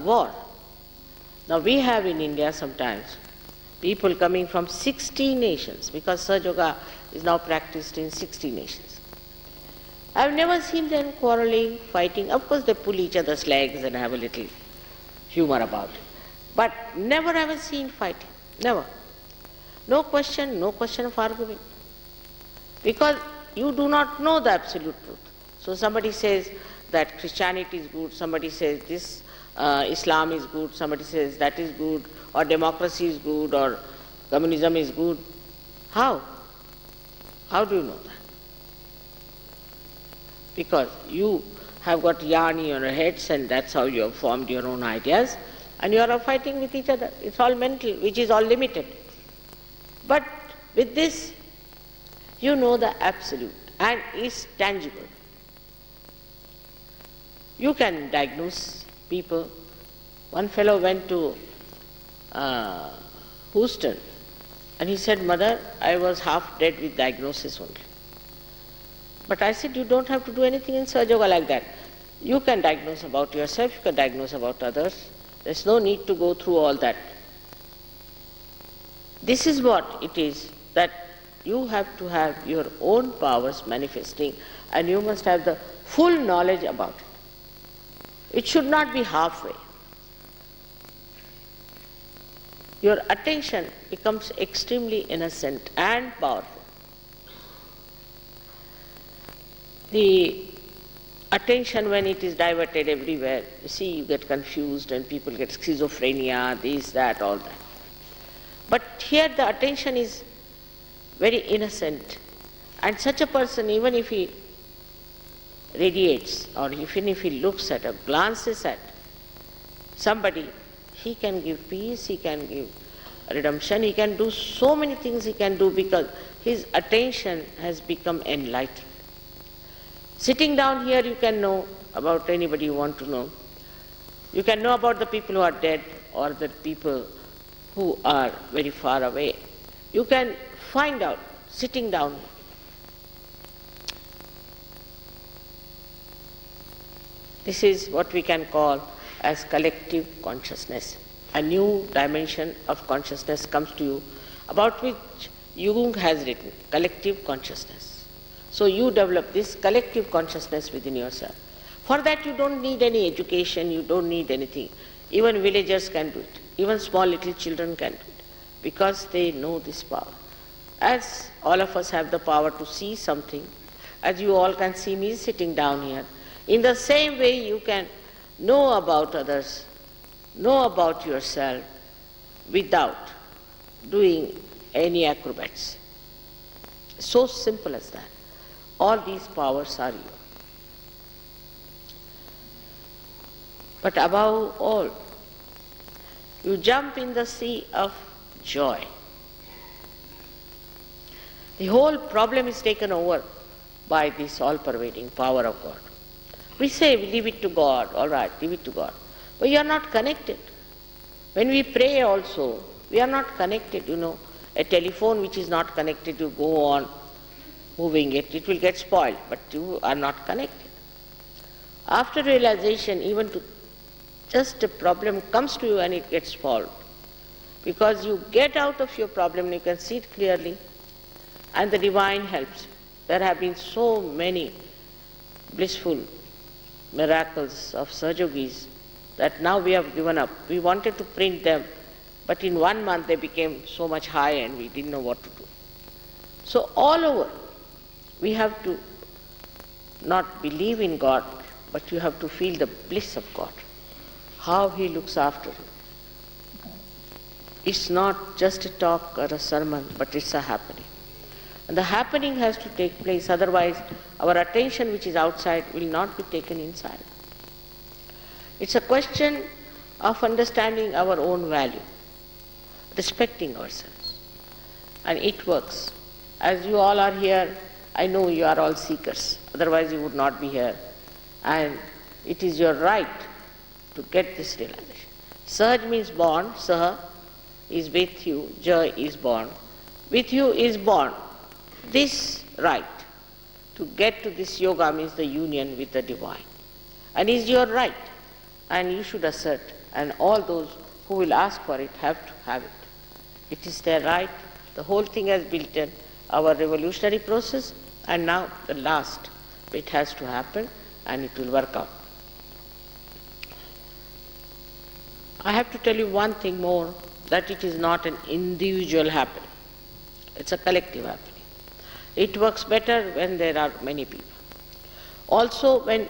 war? Now we have in India sometimes people coming from 60 nations, because Sahaja Yoga is now practiced in 60 nations. I have never seen them quarreling, fighting. Of course they pull each other's legs and have a little humor about it. But never ever seen fighting. Never. No question of argument. Because you do not know the absolute truth. So somebody says that Christianity is good, somebody says this Islam is good, somebody says that is good, or democracy is good, or communism is good. How? How do you know that? Because you have got yarn in your heads and that's how you have formed your own ideas, and you are fighting with each other. It's all mental, which is all limited. But with this, you know the absolute and is tangible. You can diagnose people. One fellow went to Houston and he said, "Mother, I was half dead with diagnosis only." But I said, you don't have to do anything in Sahaja Yoga like that. You can diagnose about yourself, you can diagnose about others. There's no need to go through all that. This is what it is, that you have to have your own powers manifesting and you must have the full knowledge about it. It should not be halfway. Your attention becomes extremely innocent and powerful. The attention, when it is diverted everywhere, you see, you get confused and people get schizophrenia, this, that, all that. But here the attention is very innocent, and such a person, even if he radiates or even if he looks at or glances at somebody, he can give peace, he can give redemption, he can do so many things he can do because his attention has become enlightened. Sitting down here, you can know about anybody you want to know. You can know about the people who are dead or the people who are very far away. You can find out sitting down. This is what we can call as collective consciousness. A new dimension of consciousness comes to you, about which Jung has written, collective consciousness. So you develop this collective consciousness within yourself. For that you don't need any education, you don't need anything. Even villagers can do it. Even small little children can do it, because they know this power. As all of us have the power to see something, as you all can see me sitting down here, in the same way you can know about others, know about yourself without doing any acrobats. So simple as that. All these powers are yours. But above all, you jump in the sea of joy. The whole problem is taken over by this all-pervading power of God. We say, we leave it to God, all right, leave it to God. But you are not connected. When we pray also, we are not connected, you know. A telephone which is not connected, you go on moving it, it will get spoiled, but you are not connected. After realization, even to just a problem comes to you and it gets solved. Because you get out of your problem and you can see it clearly, and the divine helps you. There have been so many blissful miracles of Sahajogis that now we have given up. We wanted to print them, but in 1 month they became so much high and we didn't know what to do. So all over, we have to not believe in God, but you have to feel the bliss of God, how He looks after you. It's not just a talk or a sermon, but it's a happening. And the happening has to take place, otherwise our attention which is outside will not be taken inside. It's a question of understanding our own value, respecting ourselves. And it works. As you all are here, I know you are all seekers, otherwise you would not be here. And it is your right to get this realization. Sahaj means born, Saha is with you, Ja is born. With you is born. This right to get to this yoga means the union with the divine. And is your right, and you should assert, and all those who will ask for it have to have it. It is their right. The whole thing has built in our revolutionary process, and now the last bit has to happen and it will work out. I have to tell you one thing more, that it is not an individual happening. It's a collective happening. It works better when there are many people. Also, when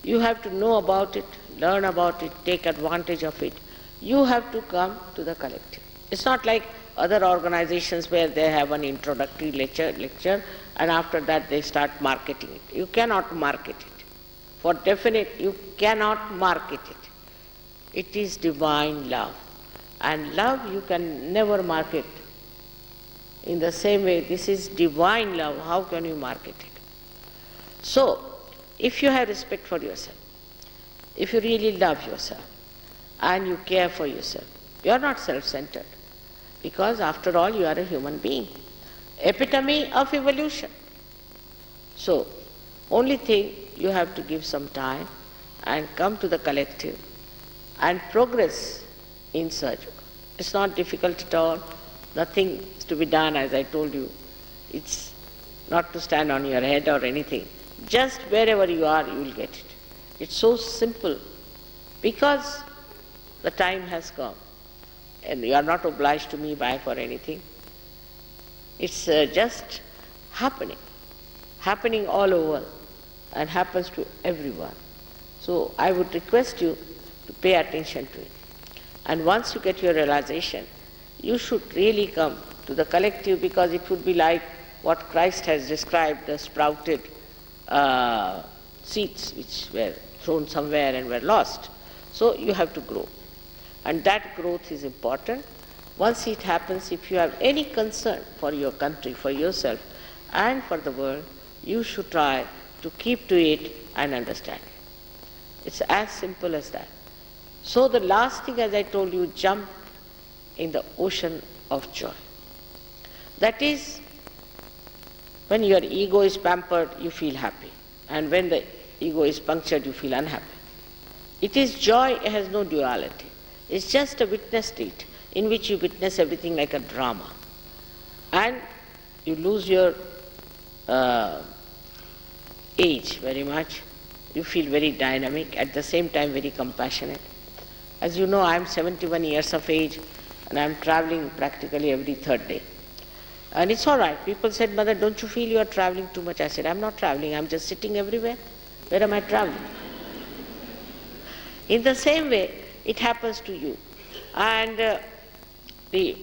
you have to know about it, learn about it, take advantage of it, you have to come to the collective. It's not like other organizations where they have an introductory lecture and after that they start marketing it. You cannot market it. For definite, you cannot market it. It is divine love. And love you can never market. In the same way, this is divine love. How can you market it? So, if you have respect for yourself, if you really love yourself, and you care for yourself, you are not self-centered. Because after all, you are a human being. Epitome of evolution. So, only thing, you have to give some time and come to the collective and progress in search. It's not difficult at all. Nothing is to be done, as I told you. It's not to stand on your head or anything. Just wherever you are, you will get it. It's so simple because the time has come and you are not obliged to me back or anything. It's just happening all over and happens to everyone. So I would request you to pay attention to it. And once you get your realization, you should really come to the collective, because it would be like what Christ has described, the sprouted seeds which were thrown somewhere and were lost. So you have to grow. And that growth is important. Once it happens, if you have any concern for your country, for yourself, and for the world, you should try to keep to it and understand it. It's as simple as that. So the last thing, as I told you, jump in the ocean of joy. That is, when your ego is pampered, you feel happy. And when the ego is punctured, you feel unhappy. It is joy, it has no duality. It's just a witness state in which you witness everything like a drama. And you lose your age very much. You feel very dynamic, at the same time very compassionate. As you know, I am 71 years of age and I am traveling practically every third day. And it's all right. People said, "Mother, don't you feel you are traveling too much?" I said, "I'm not traveling, I'm just sitting everywhere. Where am I traveling?" In the same way, it happens to you. And the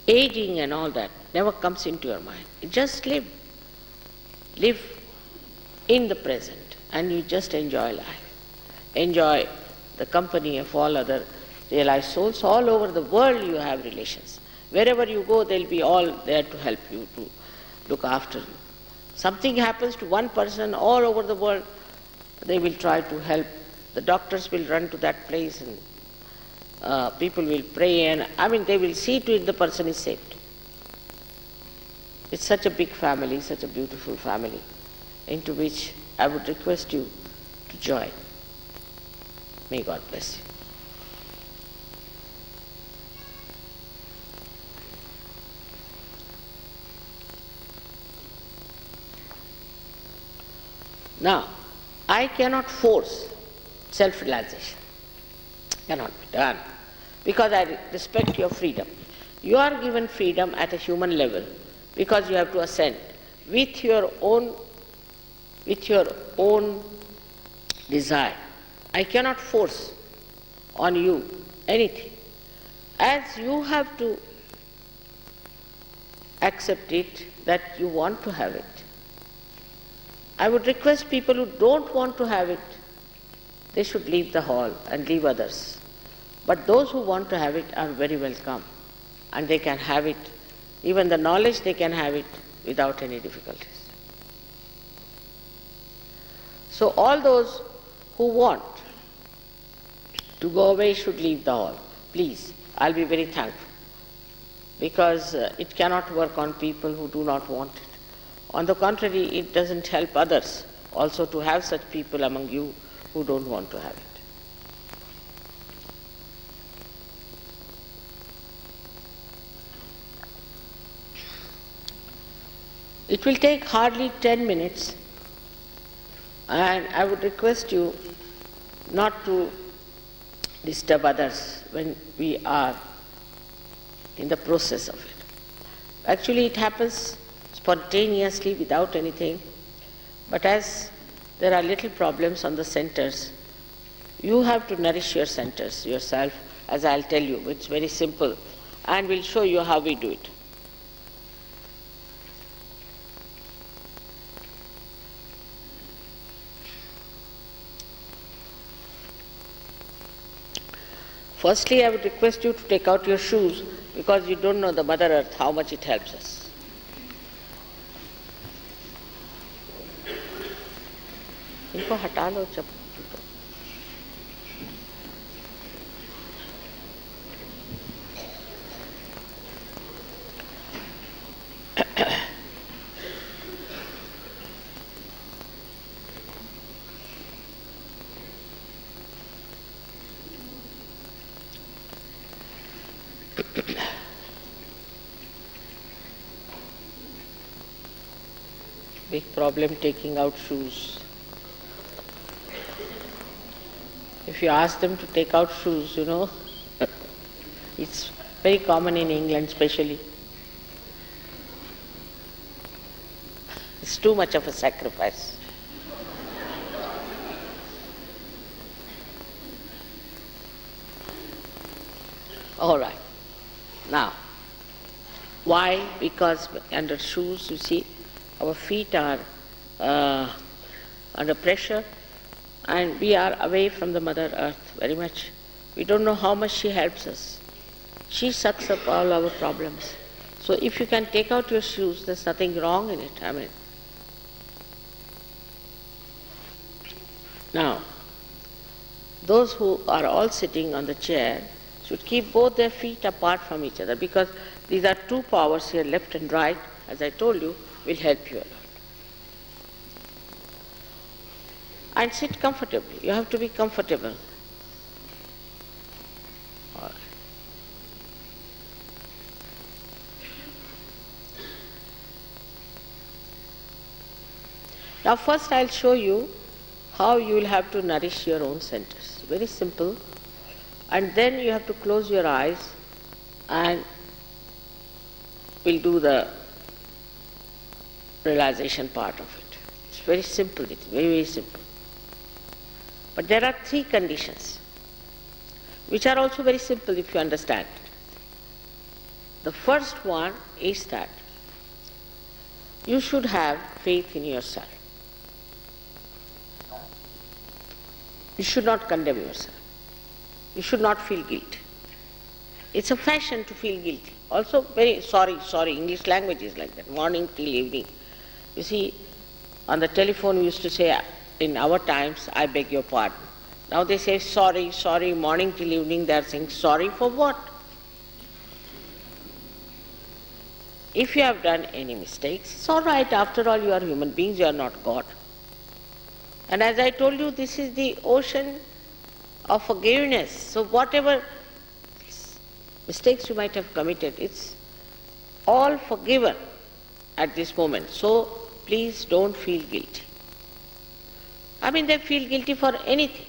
aging and all that never comes into your mind. You just live. Live in the present and you just enjoy life. Enjoy the company of all other realized souls. All over the world you have relations. Wherever you go, they'll be all there to help you, to look after you. Something happens to one person all over the world, they will try to help. The doctors will run to that place and people will pray, and they will see to it the person is saved. It's such a big family, such a beautiful family, into which I would request you to join. May God bless you. Now, I cannot force self-realization. Cannot be done. Because I respect your freedom. You are given freedom at a human level because you have to ascend with your own desire. I cannot force on you anything. As you have to accept it that you want to have it. I would request people who don't want to have it, they should leave the hall and leave others. But those who want to have it are very welcome, and they can have it, even the knowledge they can have it without any difficulties. So all those who want to go away should leave the hall. Please, I'll be very thankful, because it cannot work on people who do not want it. On the contrary, it doesn't help others also to have such people among you who don't want to have it. It will take hardly 10 minutes, and I would request you not to disturb others when we are in the process of it. Actually, it happens spontaneously without anything. But as there are little problems on the centers, you have to nourish your centers yourself, as I'll tell you. It's very simple, and we'll show you how we do it. Firstly, I would request you to take out your shoes, because you don't know the Mother Earth, how much it helps us. इनको हटा लो चप्पल। Big problem taking out shoes. If you ask them to take out shoes, it's very common in England especially. It's too much of a sacrifice. All right. Now, why? Because under shoes, you see, our feet are under pressure, and we are away from the Mother Earth very much. We don't know how much she helps us. She sucks up all our problems. So if you can take out your shoes, there's nothing wrong in it. Now, those who are all sitting on the chair should keep both their feet apart from each other, because these are two powers here, left and right, as I told you, will help you a lot. And sit comfortably. You have to be comfortable. All right. Now first I'll show you how you will have to nourish your own centers. Very simple. And then you have to close your eyes, and we'll do the realization part of it. It's very simple. It's very, very simple. But there are three conditions, which are also very simple if you understand it. The first one is that you should have faith in yourself. You should not condemn yourself. You should not feel guilt. It's a fashion to feel guilty. Also, very sorry, English language is like that, morning till evening. You see, on the telephone we used to say, in our times, I beg your pardon. Now they say sorry, morning till evening they are saying sorry for what? If you have done any mistakes, it's all right. After all, you are human beings, you are not God. And as I told you, this is the ocean of forgiveness. So whatever mistakes you might have committed, it's all forgiven at this moment. So please don't feel guilty. They feel guilty for anything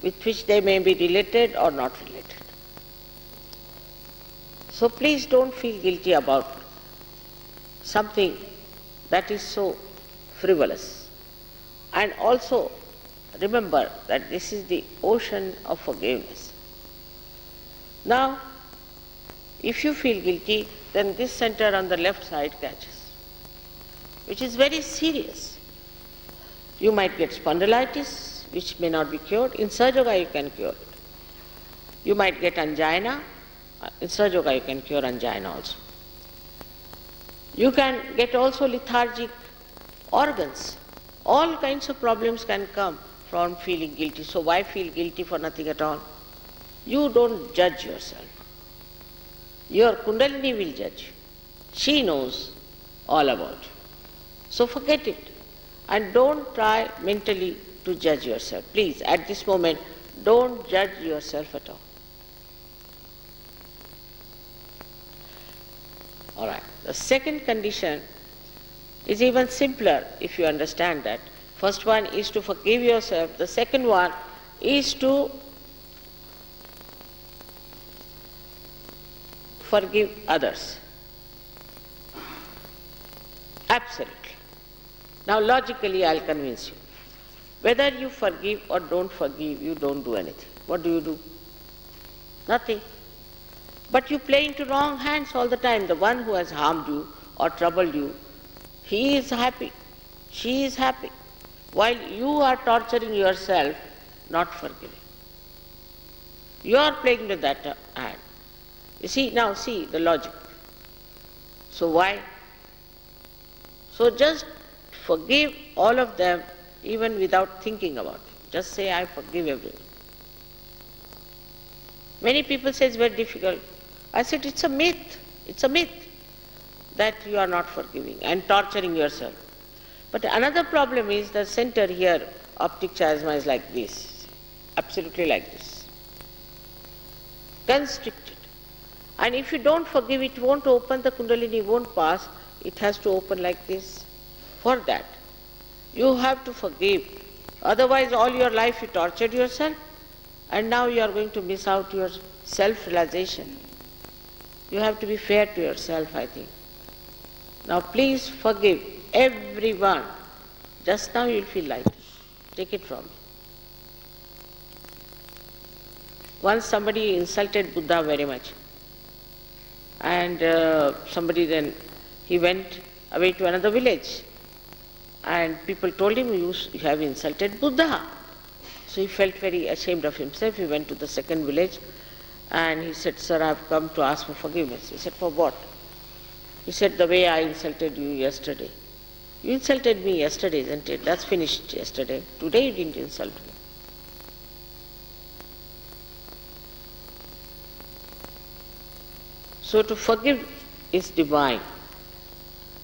with which they may be related or not related. So please don't feel guilty about something that is so frivolous. And also remember that this is the ocean of forgiveness. Now, if you feel guilty, then this center on the left side catches, which is very serious. You might get spondylitis, which may not be cured. In Sahaja Yoga you can cure it. You might get angina. In Sahaja Yoga you can cure angina also. You can get also lethargic organs. All kinds of problems can come from feeling guilty. So why feel guilty for nothing at all? You don't judge yourself. Your Kundalini will judge you. She knows all about you. So forget it. And don't try mentally to judge yourself. Please, at this moment, don't judge yourself at all. All right. The second condition is even simpler if you understand that. First one is to forgive yourself. The second one is to forgive others. Absolutely. Now logically I'll convince you. Whether you forgive or don't forgive, you don't do anything. What do? Nothing. But you play into wrong hands all the time. The one who has harmed you or troubled you, he is happy, she is happy, while you are torturing yourself, not forgiving. You are playing with that hand. You see, now see the logic. So why? So just forgive all of them even without thinking about it. Just say, I forgive everyone. Many people say it's very difficult. I said it's a myth. It's a myth that you are not forgiving and torturing yourself. But another problem is the center here, optic chiasma, is like this, absolutely like this, constricted. And if you don't forgive, it won't open, the Kundalini won't pass, it has to open like this. For that, you have to forgive. Otherwise, all your life you tortured yourself, and now you are going to miss out your self-realization. You have to be fair to yourself, I think. Now please forgive everyone. Just now you will feel light. Take it from me. Once somebody insulted Buddha very much. And somebody then, he went away to another village. And people told him, you have insulted Buddha. So he felt very ashamed of himself. He went to the second village and he said, Sir, I have come to ask for forgiveness. He said, for what? He said, the way I insulted you yesterday. You insulted me yesterday, isn't it? That's finished yesterday. Today you didn't insult me. So to forgive is divine,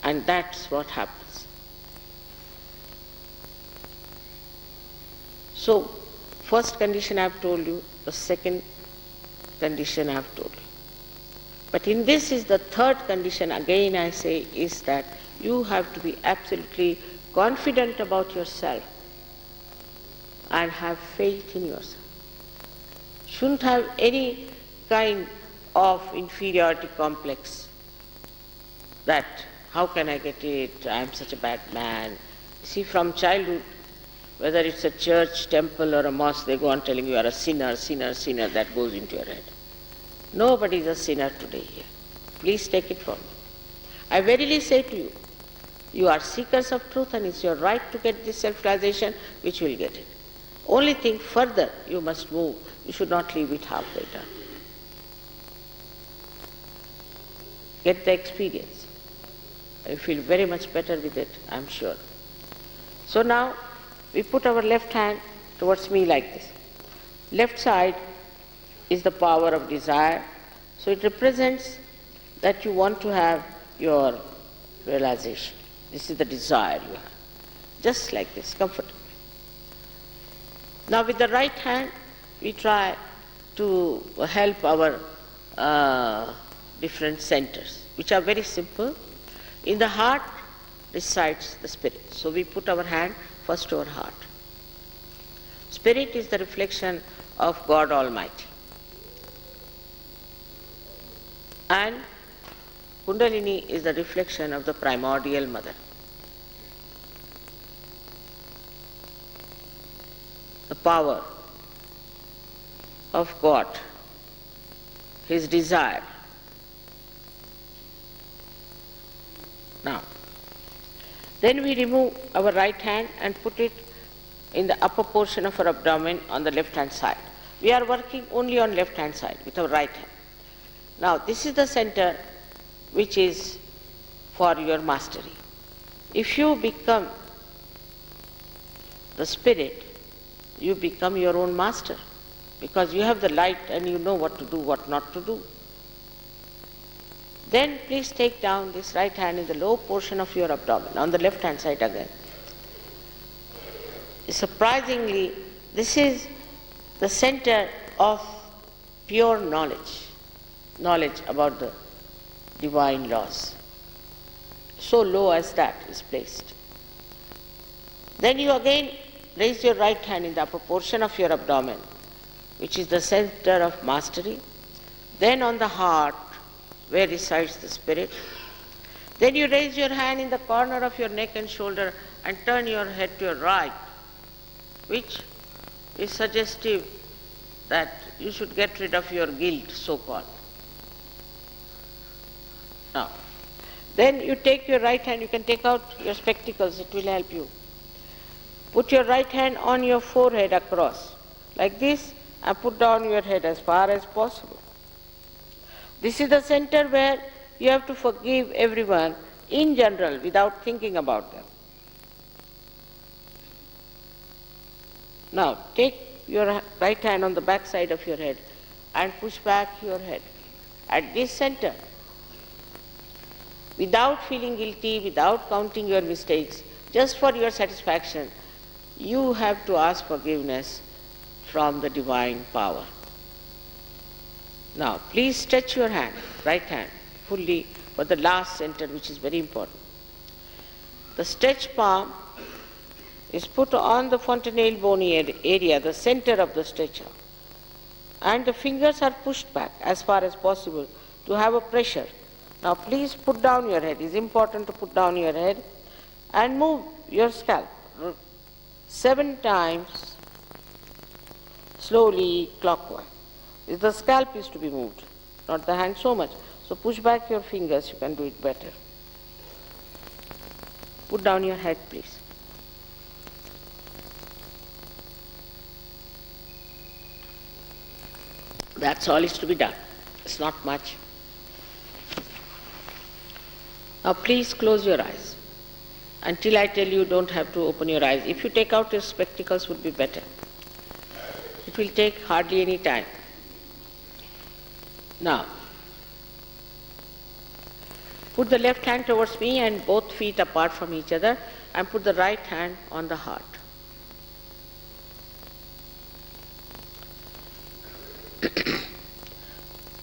and that's what happens. So, first condition I have told you, the second condition I have told you. But in this is the third condition, again I say, is that you have to be absolutely confident about yourself and have faith in yourself. Shouldn't have any kind of inferiority complex that how can I get it, I am such a bad man. See, from childhood, whether it's a church, temple or a mosque, they go on telling you are a sinner, sinner, sinner, that goes into your head. Nobody is a sinner today here. Please take it from me. I verily say to you, you are seekers of truth and it's your right to get this self-realization, which you will get it. Only thing further you must move. You should not leave it halfway done. Get the experience. I feel very much better with it, I am sure. So now, we put our left hand towards me like this. Left side is the power of desire. So it represents that you want to have your realization. This is the desire you have. Just like this, comfortably. Now with the right hand, we try to help our different centers, which are very simple. In the heart resides the spirit. So we put our hand first to our heart. Spirit is the reflection of God Almighty. And Kundalini is the reflection of the primordial mother. The power of God, His desire. Now, then we remove our right hand and put it in the upper portion of our abdomen on the left hand side. We are working only on left hand side with our right hand. Now this is the center which is for your mastery. If you become the spirit, you become your own master, because you have the light and you know what to do, what not to do. Then please take down this right hand in the low portion of your abdomen, on the left hand side again. Surprisingly, this is the center of pure knowledge, knowledge about the divine laws. So low as that is placed. Then you again raise your right hand in the upper portion of your abdomen, which is the center of mastery. Then on the heart, where resides the spirit. Then you raise your hand in the corner of your neck and shoulder and turn your head to your right, which is suggestive that you should get rid of your guilt, so-called. Now, then you take your right hand, you can take out your spectacles, it will help you. Put your right hand on your forehead across, like this, and put down your head as far as possible. This is the center where you have to forgive everyone in general without thinking about them. Now, take your right hand on the back side of your head and push back your head at this center. Without feeling guilty, without counting your mistakes, just for your satisfaction, you have to ask forgiveness from the divine power. Now, please stretch your hand, right hand, fully for the last center, which is very important. The stretched palm is put on the fontanelle bony area, the center of the stretcher, and the fingers are pushed back as far as possible to have a pressure. Now please put down your head. It is important to put down your head and move your scalp 7 times slowly clockwise. The scalp is to be moved, not the hand so much. So push back your fingers, you can do it better. Put down your head, please. That's all is to be done. It's not much. Now please close your eyes. Until I tell you, don't have to open your eyes. If you take out your spectacles, would be better. It will take hardly any time. Now, put the left hand towards me and both feet apart from each other, and put the right hand on the heart.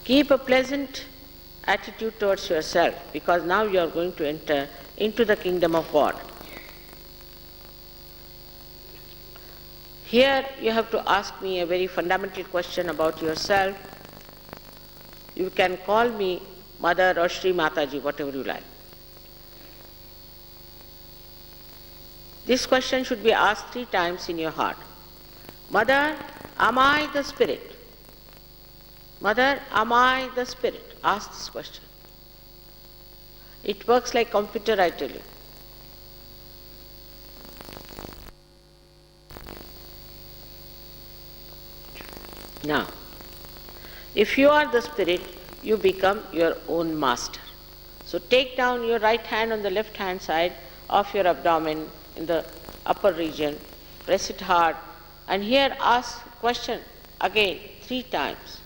Keep a pleasant attitude towards yourself, because now you are going to enter into the kingdom of God. Here you have to ask me a very fundamental question about yourself. You can call me Mother or Shri Mataji, whatever you like. This question should be asked 3 times in your heart. Mother, am I the spirit? Mother, am I the spirit? Ask this question. It works like computer, I tell you. Now, if you are the spirit, you become your own master. So take down your right hand on the left hand side of your abdomen in the upper region, press it hard, and here ask question again 3 times.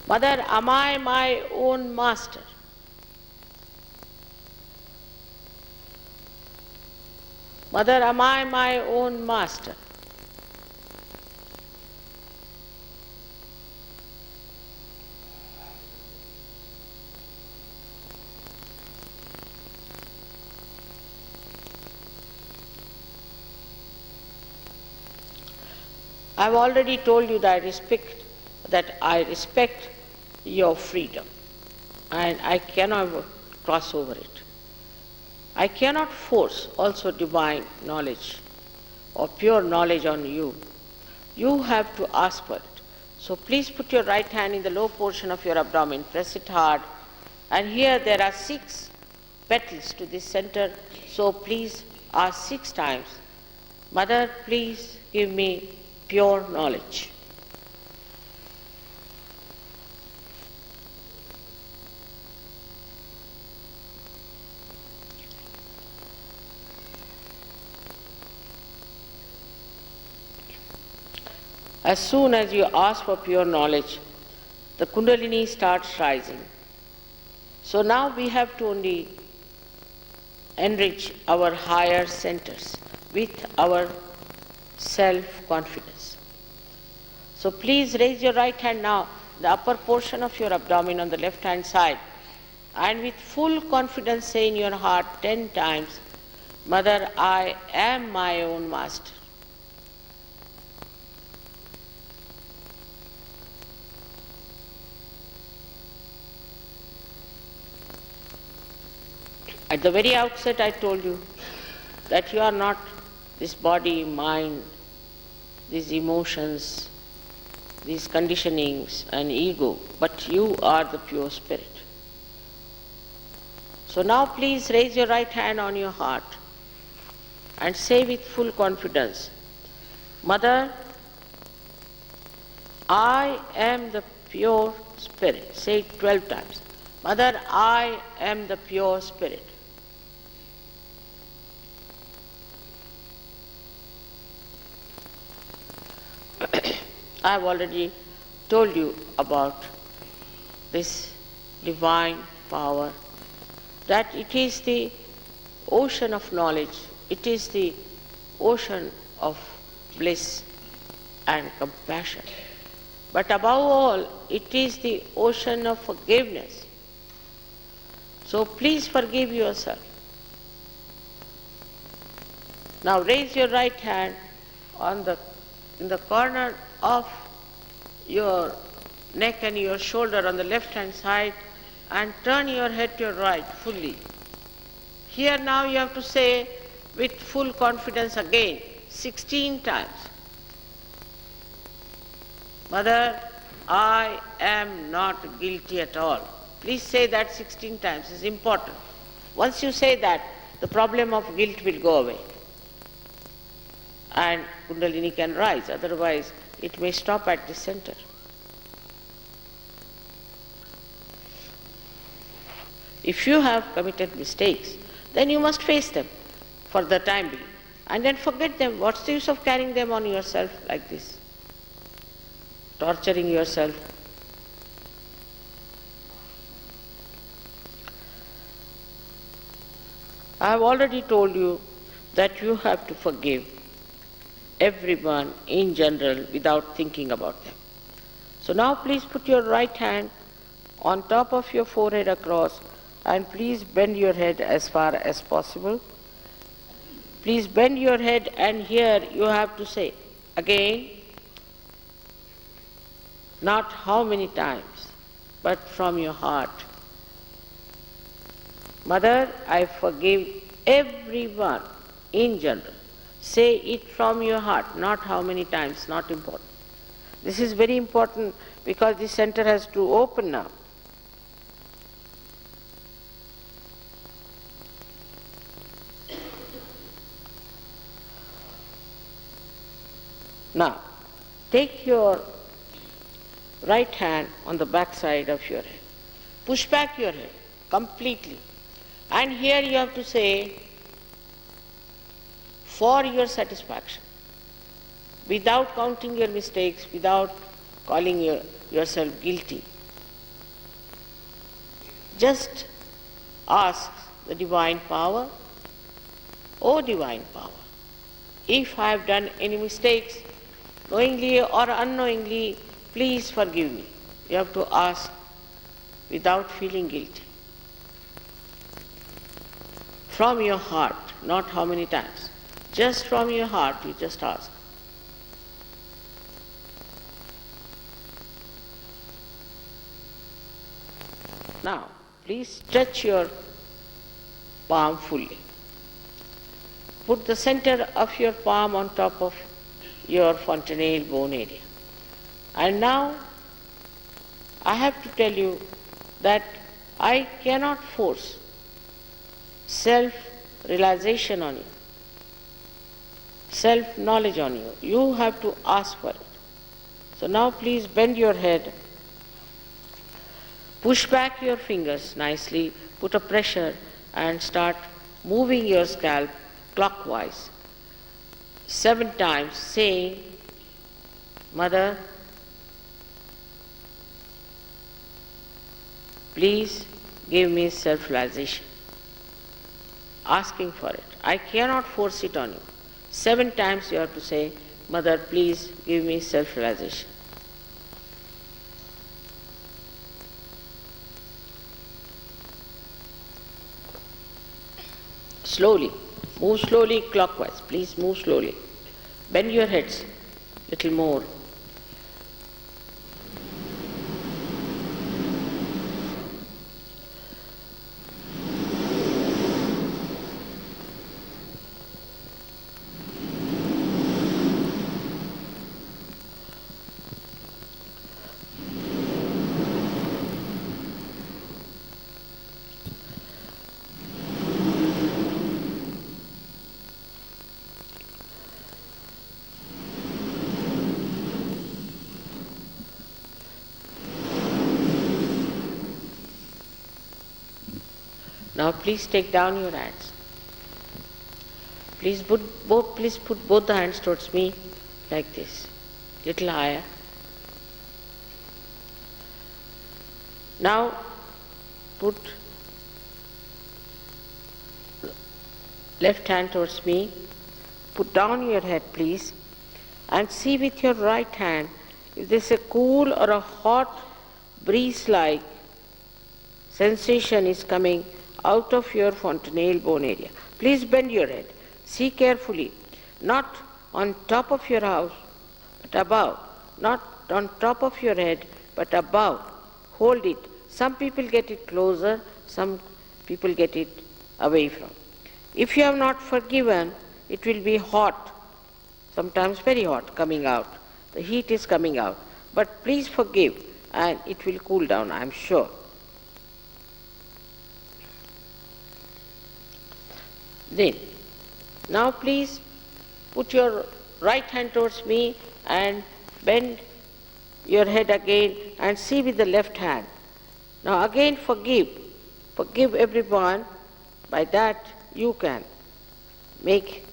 Mother, am I my own master? Mother, am I my own master? I have already told you that I respect your freedom, and I cannot cross over it. I cannot force also divine knowledge or pure knowledge on you. You have to ask for it. So please put your right hand in the low portion of your abdomen, press it hard, and here there are 6 petals to this center, so please ask 6 times, Mother, please give me pure knowledge. As soon as you ask for pure knowledge, the Kundalini starts rising. So now we have to only enrich our higher centers with our self-confidence. So please raise your right hand now, the upper portion of your abdomen on the left hand side, and with full confidence say in your heart 10 times, Mother, I am my own master. At the very outset I told you that you are not this body, mind, these emotions, these conditionings and ego, but you are the pure spirit. So now please raise your right hand on your heart and say with full confidence, Mother, I am the pure spirit. Say it 12 times. Mother, I am the pure spirit. I have already told you about this divine power, that it is the ocean of knowledge, it is the ocean of bliss and compassion. But above all, it is the ocean of forgiveness. So please forgive yourself. Now raise your right hand in the corner of your neck and your shoulder on the left hand side and turn your head to your right fully. Here now you have to say with full confidence again 16 times. Mother, I am not guilty at all. Please say that 16 times, it's important. Once you say that, the problem of guilt will go away and Kundalini can rise, otherwise it may stop at the center. If you have committed mistakes, then you must face them for the time being and then forget them. What's the use of carrying them on yourself like this? Torturing yourself. I have already told you that you have to forgive everyone in general without thinking about them. So now please put your right hand on top of your forehead across and please bend your head as far as possible. Please bend your head and here you have to say again, not how many times, but from your heart. Mother, I forgive everyone in general. Say it from your heart, not how many times, not important. This is very important because the center has to open now. Now, take your right hand on the back side of your head. Push back your head completely. And here you have to say, for your satisfaction, without counting your mistakes, without calling yourself guilty. Just ask the divine power, O divine power, if I have done any mistakes, knowingly or unknowingly, please forgive me. You have to ask without feeling guilty. From your heart, not how many times. Just from your heart, you just ask. Now, please stretch your palm fully. Put the center of your palm on top of your fontanelle bone area. And now, I have to tell you that I cannot force self-realization on you, self-knowledge on you. You have to ask for it. So now please bend your head, push back your fingers nicely, put a pressure and start moving your scalp clockwise 7 times, saying, Mother, please give me self-realization. Asking for it. I cannot force it on you. 7 times you have to say, Mother, please give me self-realization. Slowly. Move slowly clockwise. Please move slowly. Bend your heads a little more. Now please take down your hands. Please put both the hands towards me like this, little higher. Now put left hand towards me. Put down your head, please, and see with your right hand if there's a cool or a hot breeze-like sensation is coming out of your fontanelle bone area. Please bend your head. See carefully, not on top of your house, but above. Not on top of your head, but above. Hold it. Some people get it closer, some people get it away from. If you have not forgiven, it will be hot, sometimes very hot, coming out. The heat is coming out. But please forgive, and it will cool down, I am sure. Then, now please put your right hand towards me and bend your head again and see with the left hand. Now again forgive. Forgive everyone. By that you can make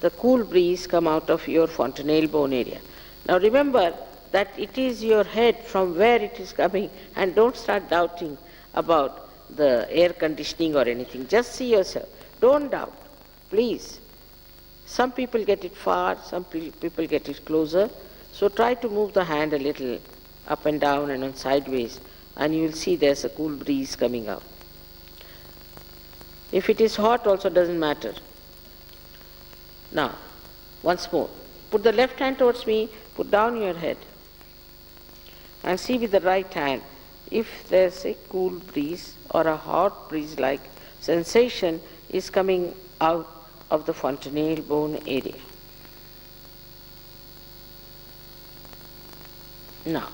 the cool breeze come out of your fontanelle bone area. Now remember that it is your head from where it is coming, and don't start doubting about the air conditioning or anything. Just see yourself. Don't doubt, please. Some people get it far, some people get it closer. So try to move the hand a little up and down and on sideways, and you will see there's a cool breeze coming out. If it is hot also doesn't matter. Now, once more, put the left hand towards me, put down your head, and see with the right hand if there's a cool breeze or a hot breeze-like sensation is coming out of the fontanelle bone area. Now,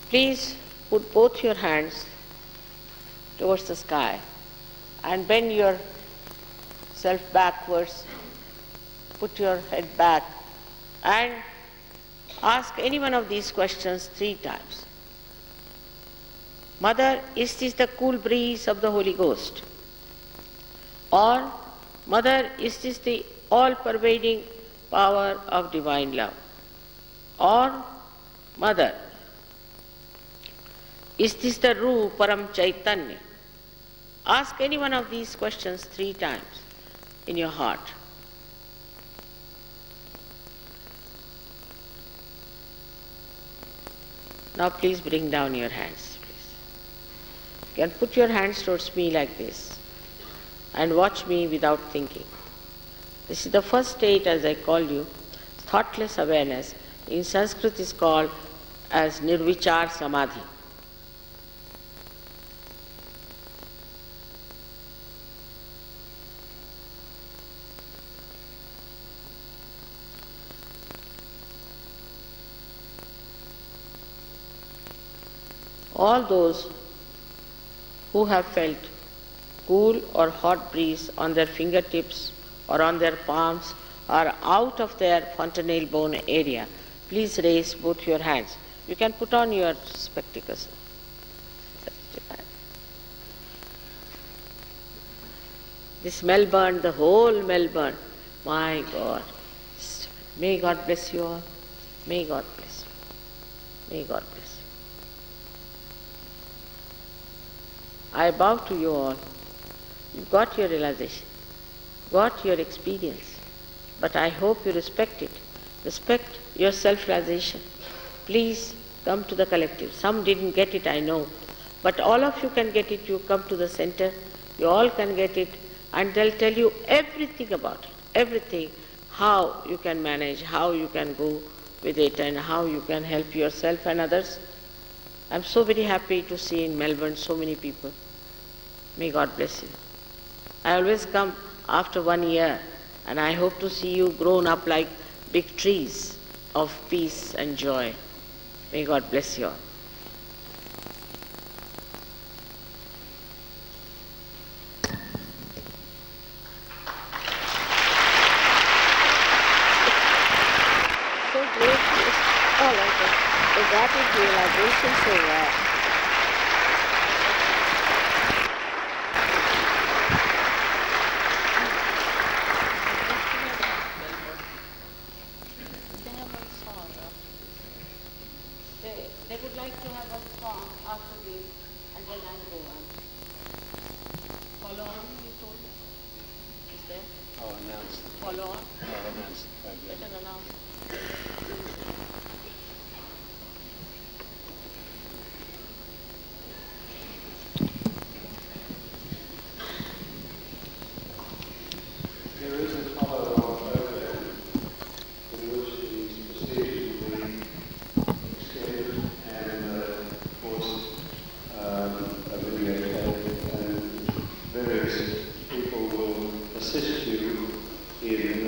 please put both your hands towards the sky and bend yourself backwards, put your head back, and ask any one of these questions 3 times. Mother, is this the cool breeze of the Holy Ghost? Or, Mother, is this the all-pervading power of divine love? Or, Mother, is this the Ru Param Chaitanya? Ask any one of these questions 3 times in your heart. Now please bring down your hands, please. You can put your hands towards me like this and watch me without thinking. This is the first state, as I call you, thoughtless awareness. In Sanskrit is called as Nirvichar Samadhi. All those who have felt cool or hot breeze on their fingertips or on their palms or out of their fontanelle bone area, please raise both your hands. You can put on your spectacles. This Melbourne, the whole Melbourne, my God. May God bless you all. May God bless you. May God bless you. I bow to you all. You got your realization, got your experience, but I hope you respect it. Respect your self-realization. Please come to the collective. Some didn't get it, I know, but all of you can get it. You come to the center, you all can get it, and they'll tell you everything about it, everything, how you can manage, how you can go with it, and how you can help yourself and others. I'm so very happy to see in Melbourne so many people. May God bless you. I always come after 1 year, and I hope to see you grown up like big trees of peace and joy. May God bless you all. So great, all of the rapid realization so rare. I'll announce Follow on. I'll announce the program. Let an announcement. There is a follow-on program in which these procedures will be extended and, of course, a videotape, and various people will assist you in